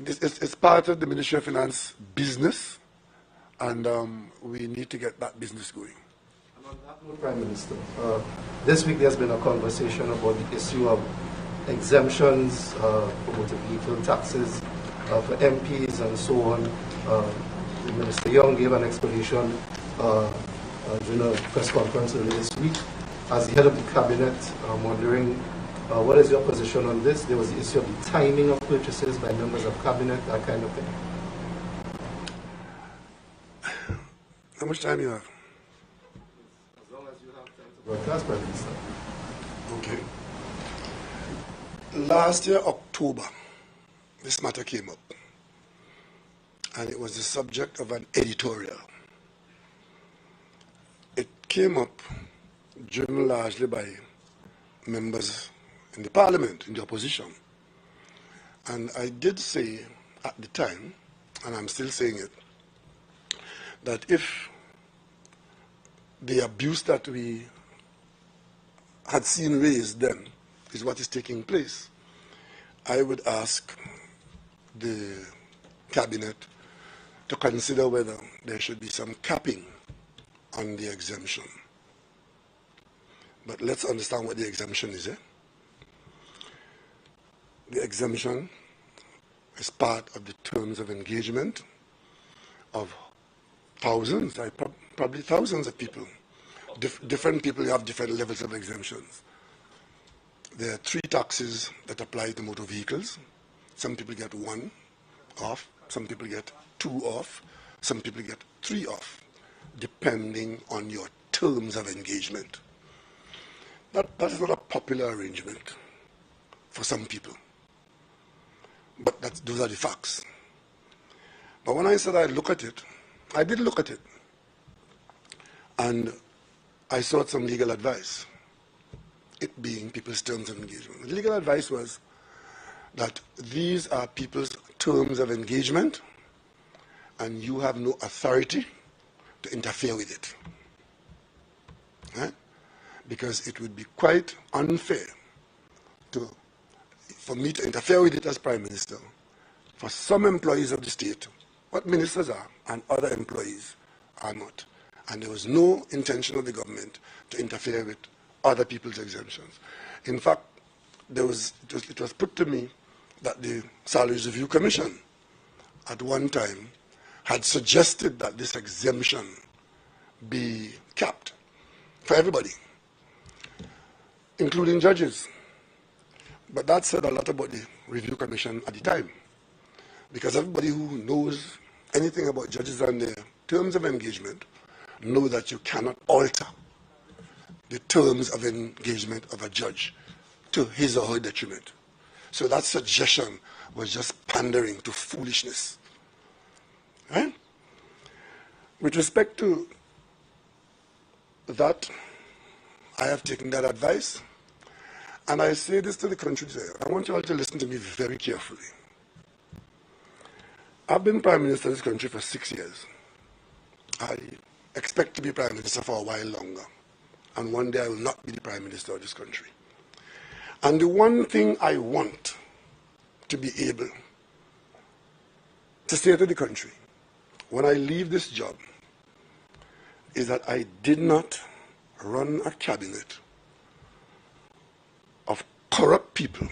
It's part of the Ministry of Finance business, and we need to get that business going. And on that note, Prime Minister, this week there's been a conversation about the issue of exemptions for motor vehicle taxes for MPs and so on. Minister Young gave an explanation during a press conference earlier this week. As the head of the cabinet, I'm wondering, what is your position on this? There was the issue of the timing of purchases by members of cabinet, that kind of thing. How much time you have? As long as you have time to broadcast, Prime Minister. Okay. Last year, October, this matter came up. And it was the subject of an editorial. It came up driven largely by members in the parliament, in the opposition. And I did say at the time, and I'm still saying it, that if the abuse that we had seen raised then is what is taking place, I would ask the cabinet to consider whether there should be some capping on the exemption. But let's understand what the exemption is. The exemption is part of the terms of engagement of thousands, probably thousands of people. Different people have different levels of exemptions. There are 3 taxes that apply to motor vehicles. Some people get 1 off, some people get 2 off, some people get 3 off, depending on your terms of engagement. That is not a popular arrangement for some people, but those are the facts. But when I said I'd look at it, I did look at it, and I sought some legal advice, it being people's terms of engagement. The legal advice was that these are people's terms of engagement, and you have no authority to interfere with it. Right? Because it would be quite unfair for me to interfere with it as Prime Minister for some employees of the state, what ministers are, and other employees are not. And there was no intention of the government to interfere with other people's exemptions. In fact, it was put to me that the Salaries Review Commission at one time had suggested that this exemption be capped for everybody, including judges. But that said a lot about the Review Commission at the time, because everybody who knows anything about judges and their terms of engagement know that you cannot alter the terms of engagement of a judge to his or her detriment. So that suggestion was just pandering to foolishness. Right? With respect to that, I have taken that advice, and I say this to the country today. I want you all to listen to me very carefully. I've been Prime Minister of this country for 6 years. I expect to be Prime Minister for a while longer, and one day I will not be the Prime Minister of this country. And the one thing I want to be able to say to the country when I leave this job is that I did not run a cabinet of corrupt people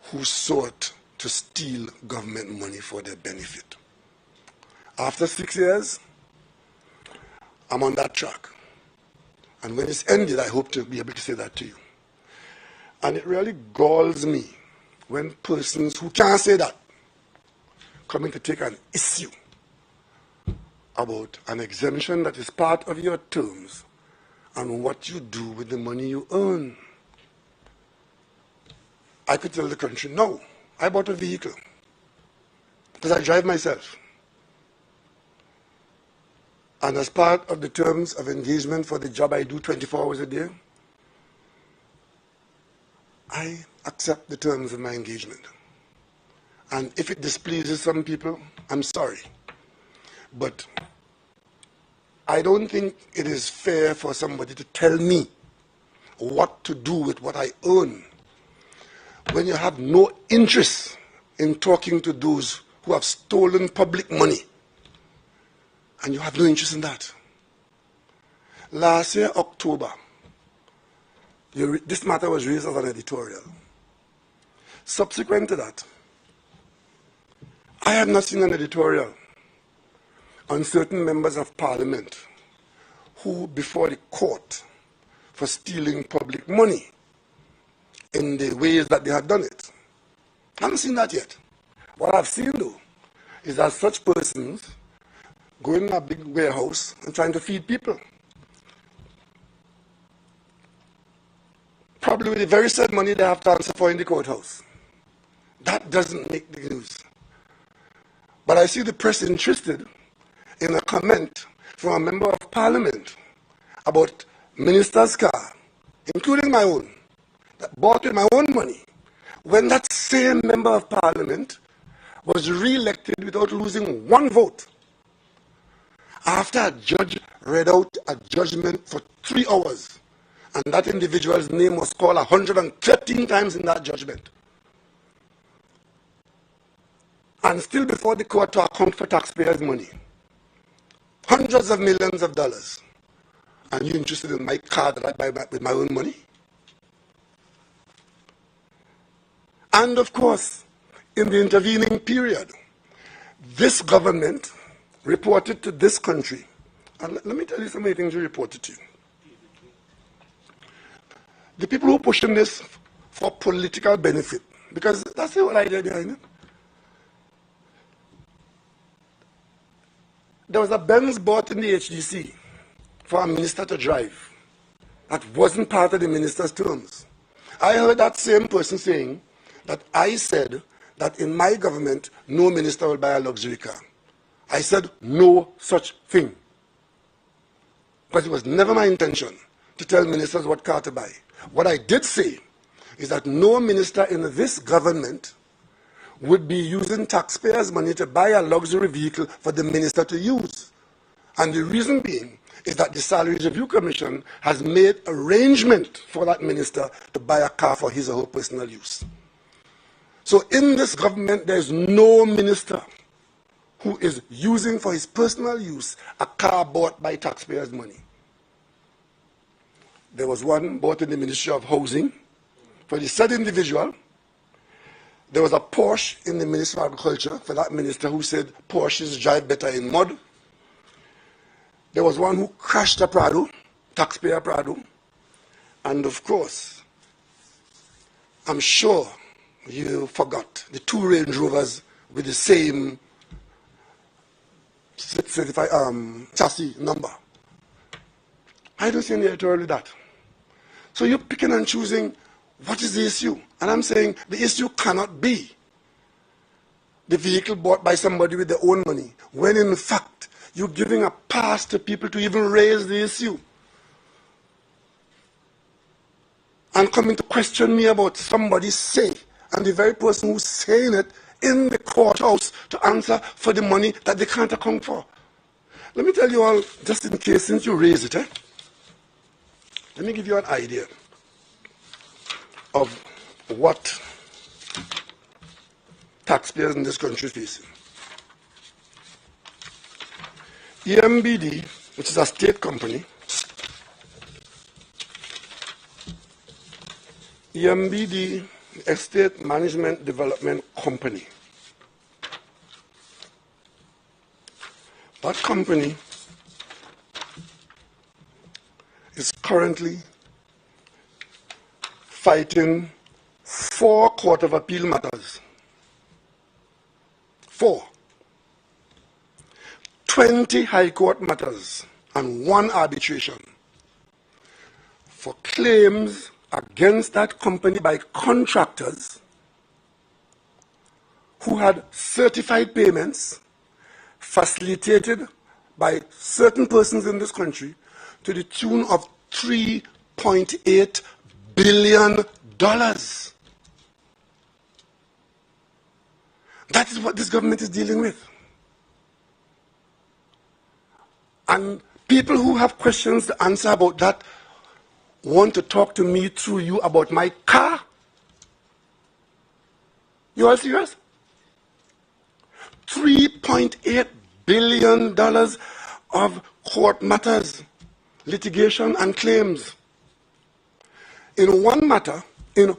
who sought to steal government money for their benefit. After 6 years, I'm on that track. And when it's ended, I hope to be able to say that to you. And it really galls me when persons who can't say that come in to take an issue about an exemption that is part of your terms and what you do with the money you earn. I could tell the country, no, I bought a vehicle because I drive myself. And as part of the terms of engagement for the job I do 24 hours a day, I accept the terms of my engagement. And if it displeases some people, I'm sorry. But I don't think it is fair for somebody to tell me what to do with what I earn when you have no interest in talking to those who have stolen public money. And you have no interest in that. Last year, October, this matter was raised as an editorial. Subsequent to that, I have not seen an editorial on certain members of parliament who, before the court for stealing public money in the ways that they had done it. I haven't seen that yet. What I've seen, though, is that such persons going in a big warehouse and trying to feed people. Probably with the very same money they have to answer for in the courthouse. That doesn't make the news. But I see the press interested in a comment from a member of parliament about minister's car, including my own, that bought with my own money, when that same member of parliament was re-elected without losing one vote. After a judge read out a judgment for 3 hours, and that individual's name was called 113 times in that judgment. And still before the court to account for taxpayers' money. Hundreds of millions of dollars. And you interested in my car that I buy back with my own money? And of course, in the intervening period, this government reported to this country, and let me tell you some of the things we reported to you. The people who pushing this for political benefit, because that's the whole idea behind it. There was a Benz bought in the HDC for a minister to drive. That wasn't part of the minister's terms. I heard that same person saying that I said that in my government, no minister will buy a luxury car. I said no such thing. Because it was never my intention to tell ministers what car to buy. What I did say is that no minister in this government would be using taxpayers' money to buy a luxury vehicle for the minister to use. And the reason being is that the Salaries Review Commission has made arrangement for that minister to buy a car for his or her personal use. So in this government, there is no minister who is using for his personal use a car bought by taxpayers' money. There was one bought in the Ministry of Housing for the said individual. There was a Porsche in the Ministry of Agriculture for that minister who said Porsches drive better in mud. There was one who crashed a Prado, taxpayer Prado. And of course, I'm sure you forgot the 2 Range Rovers with the same chassis number. I don't see any editorial with that. So you're picking and choosing what is the issue? And I'm saying the issue cannot be the vehicle bought by somebody with their own money, when in fact you're giving a pass to people to even raise the issue. And coming to question me about somebody's say, and the very person who's saying it in the courthouse to answer for the money that they can't account for. Let me tell you all, just in case, since you raised it, let me give you an idea of what taxpayers in this country are facing. EMBD, which is a state company, EMBD, Estate Management Development Company. That company is currently fighting 4 Court of Appeal matters. 4. 20 High Court matters and 1 arbitration for claims against that company by contractors who had certified payments facilitated by certain persons in this country to the tune of $3.8 billion. That is what this government is dealing with. And people who have questions to answer about that want to talk to me through you about my car? You all serious? $3.8 billion of court matters, litigation and claims. In one matter, in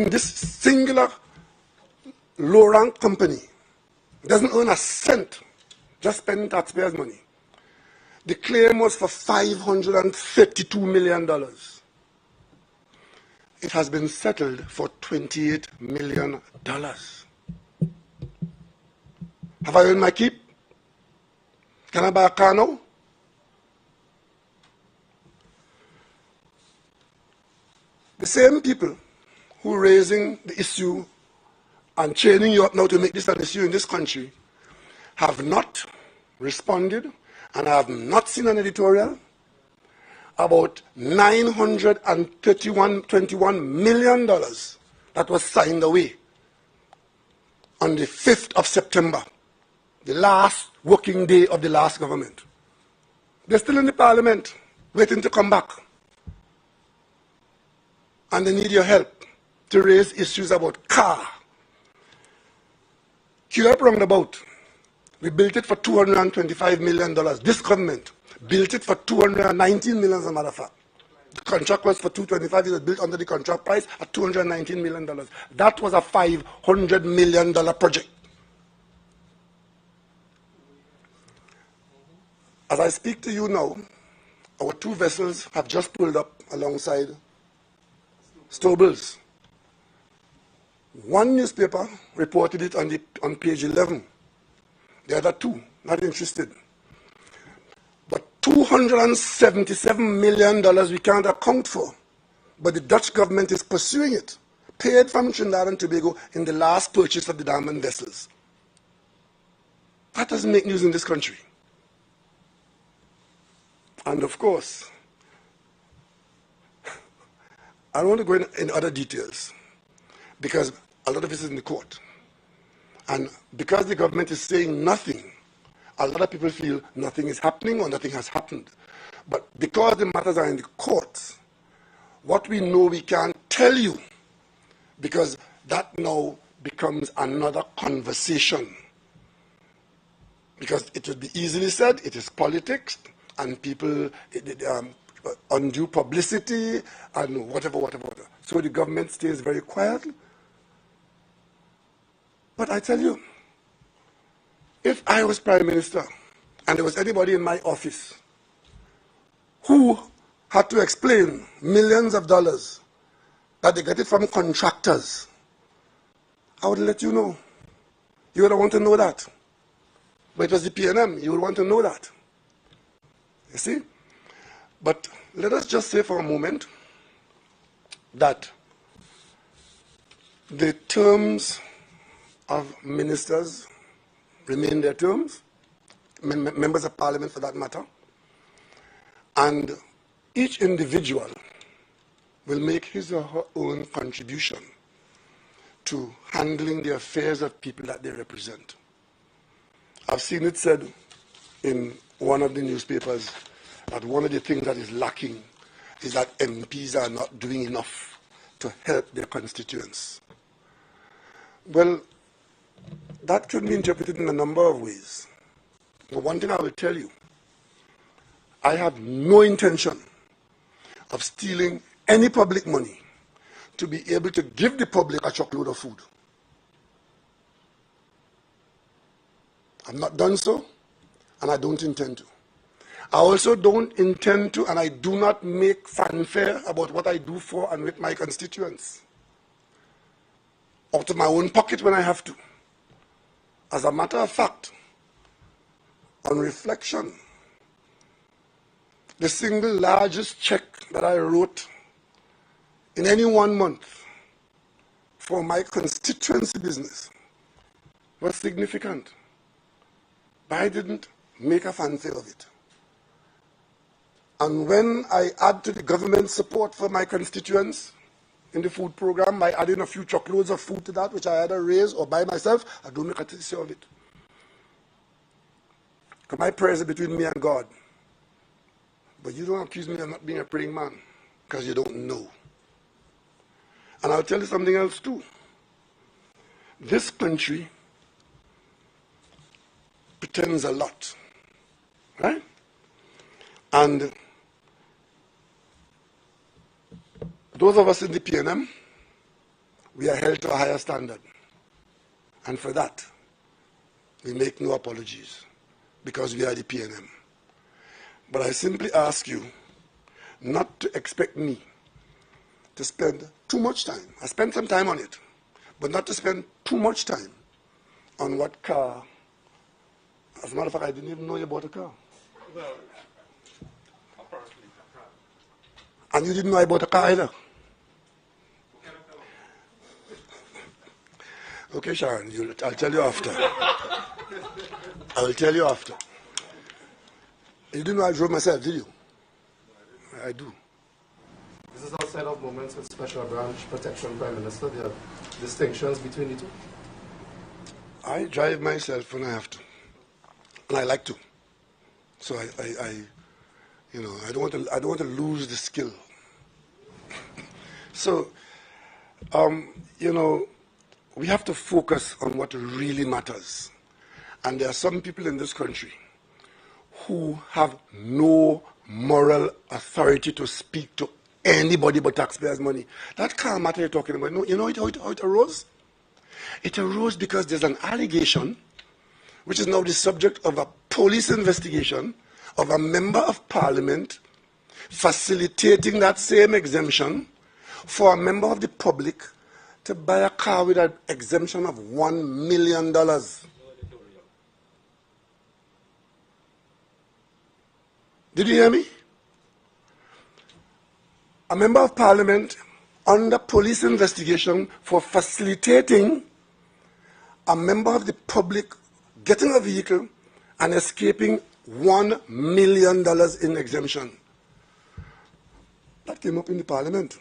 this singular low-rank company, doesn't earn a cent, just spending taxpayers' money. The claim was for $532 million. It has been settled for $28 million. Have I earned my keep? Can I buy a car now? The same people who are raising the issue and training you up now to make this an issue in this country have not responded, and I have not seen an editorial about $921 million that was signed away on the 5th of September, the last working day of the last government. They're still in the parliament, waiting to come back. And they need your help to raise issues about car. Queue roundabout. We built it for $225 million. This government built it for $219 million, as a matter of fact. The contract was for $225. It was built under the contract price at $219 million. That was a $500 million project. As I speak to you now, our two vessels have just pulled up alongside Stobles. One newspaper reported it on page 11. The other two, not interested. But $277 million we can't account for. But the Dutch government is pursuing it, paid from Trinidad and Tobago in the last purchase of the diamond vessels. That doesn't make news in this country. And of course, I don't want to go in other details, because a lot of this is in the court. And because the government is saying nothing, a lot of people feel nothing is happening or nothing has happened. But because the matters are in the courts, what we know we can't tell you, because that now becomes another conversation. Because it would be easily said, it is politics, and people, undue publicity, and whatever. So the government stays very quiet. But I tell you, if I was Prime Minister, and there was anybody in my office who had to explain millions of dollars that they get it from contractors, I would let you know. You would want to know that. But it was the PNM, you would want to know that. You see? But let us just say for a moment that the terms of ministers remain their terms, members of parliament for that matter, and each individual will make his or her own contribution to handling the affairs of people that they represent. I've seen it said in one of the newspapers that one of the things that is lacking is that MPs are not doing enough to help their constituents. Well, that could be interpreted in a number of ways. But one thing I will tell you, I have no intention of stealing any public money to be able to give the public a truckload of food. I've not done so, and I don't intend to. I also don't intend to, and I do not make fanfare about what I do for and with my constituents, out of my own pocket when I have to. As a matter of fact, on reflection, the single largest check that I wrote in any 1 month for my constituency business was significant. But I didn't make a fanfare of it. And when I add to the government support for my constituents in the food program by adding a few truckloads of food to that, which I either raise or buy myself, I don't make a issue of it. Because my prayers are between me and God. But you don't accuse me of not being a praying man, because you don't know. And I'll tell you something else too. This country pretends a lot, right? And those of us in the PNM, we are held to a higher standard. And for that, we make no apologies, because we are the PNM. But I simply ask you not to expect me to spend too much time. I spent some time on it, but not to spend too much time on what car As a matter of fact, I didn't even know you bought a car. Well, And you didn't know I bought a car either. Okay, Sharon, I'll tell you after. I will tell you after. You didn't know I drove myself, did you? I do. This is outside of moments with special branch protection, Prime Minister. There are distinctions between the two. I drive myself when I have to, and I like to. So I don't want to lose the skill. So, we have to focus on what really matters. And there are some people in this country who have no moral authority to speak to anybody but taxpayers' money. That can't matter you're talking about. No, you know how it arose? It arose because there's an allegation, which is now the subject of a police investigation, of a member of parliament facilitating that same exemption for a member of the public to buy a car with an exemption of $1 million. Did you hear me? A member of parliament under police investigation for facilitating a member of the public getting a vehicle and escaping $1 million in exemption. That came up in the parliament.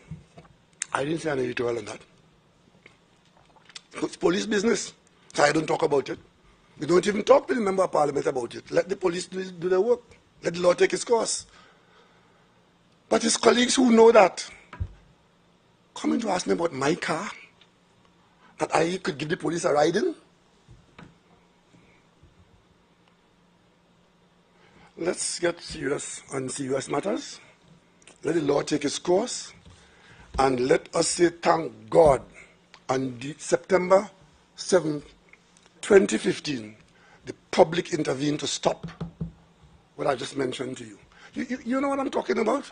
I didn't say an editorial on that. It's police business, so I don't talk about it. We don't even talk to the member of parliament about it. Let the police do their work. Let the law take its course. But his colleagues who know that, coming to ask me about my car, that I could give the police a ride in. Let's get serious on serious matters. Let the law take its course. And let us say thank God on September 7, 2015, the public intervened to stop what I just mentioned to you. You know what I'm talking about?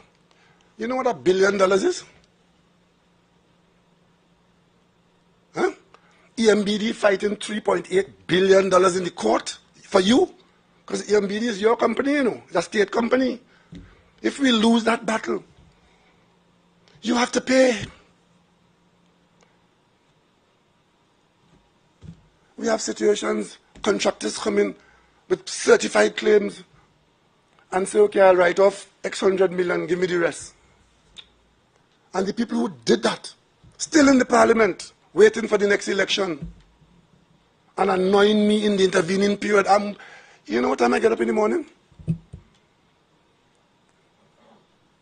You know what $1 billion is? Huh? EMBD fighting $3.8 billion in the court for you? Because EMBD is your company, it's a state company. If we lose that battle, you have to pay. We have situations, contractors come in with certified claims and say, okay, I'll write off X 100 million, give me the rest. And the people who did that, still in the parliament, waiting for the next election, and annoying me in the intervening period. You know what time I get up in the morning?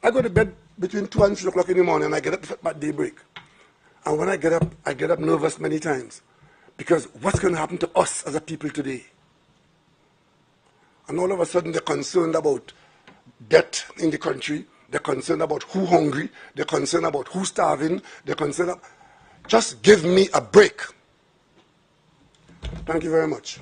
I go to bed between 2 and 3 o'clock in the morning, and I get up at daybreak. And when I get up nervous many times. Because what's going to happen to us as a people today? And all of a sudden they're concerned about debt in the country. They're concerned about who's hungry. They're concerned about who's starving. They're concerned about... Just give me a break. Thank you very much.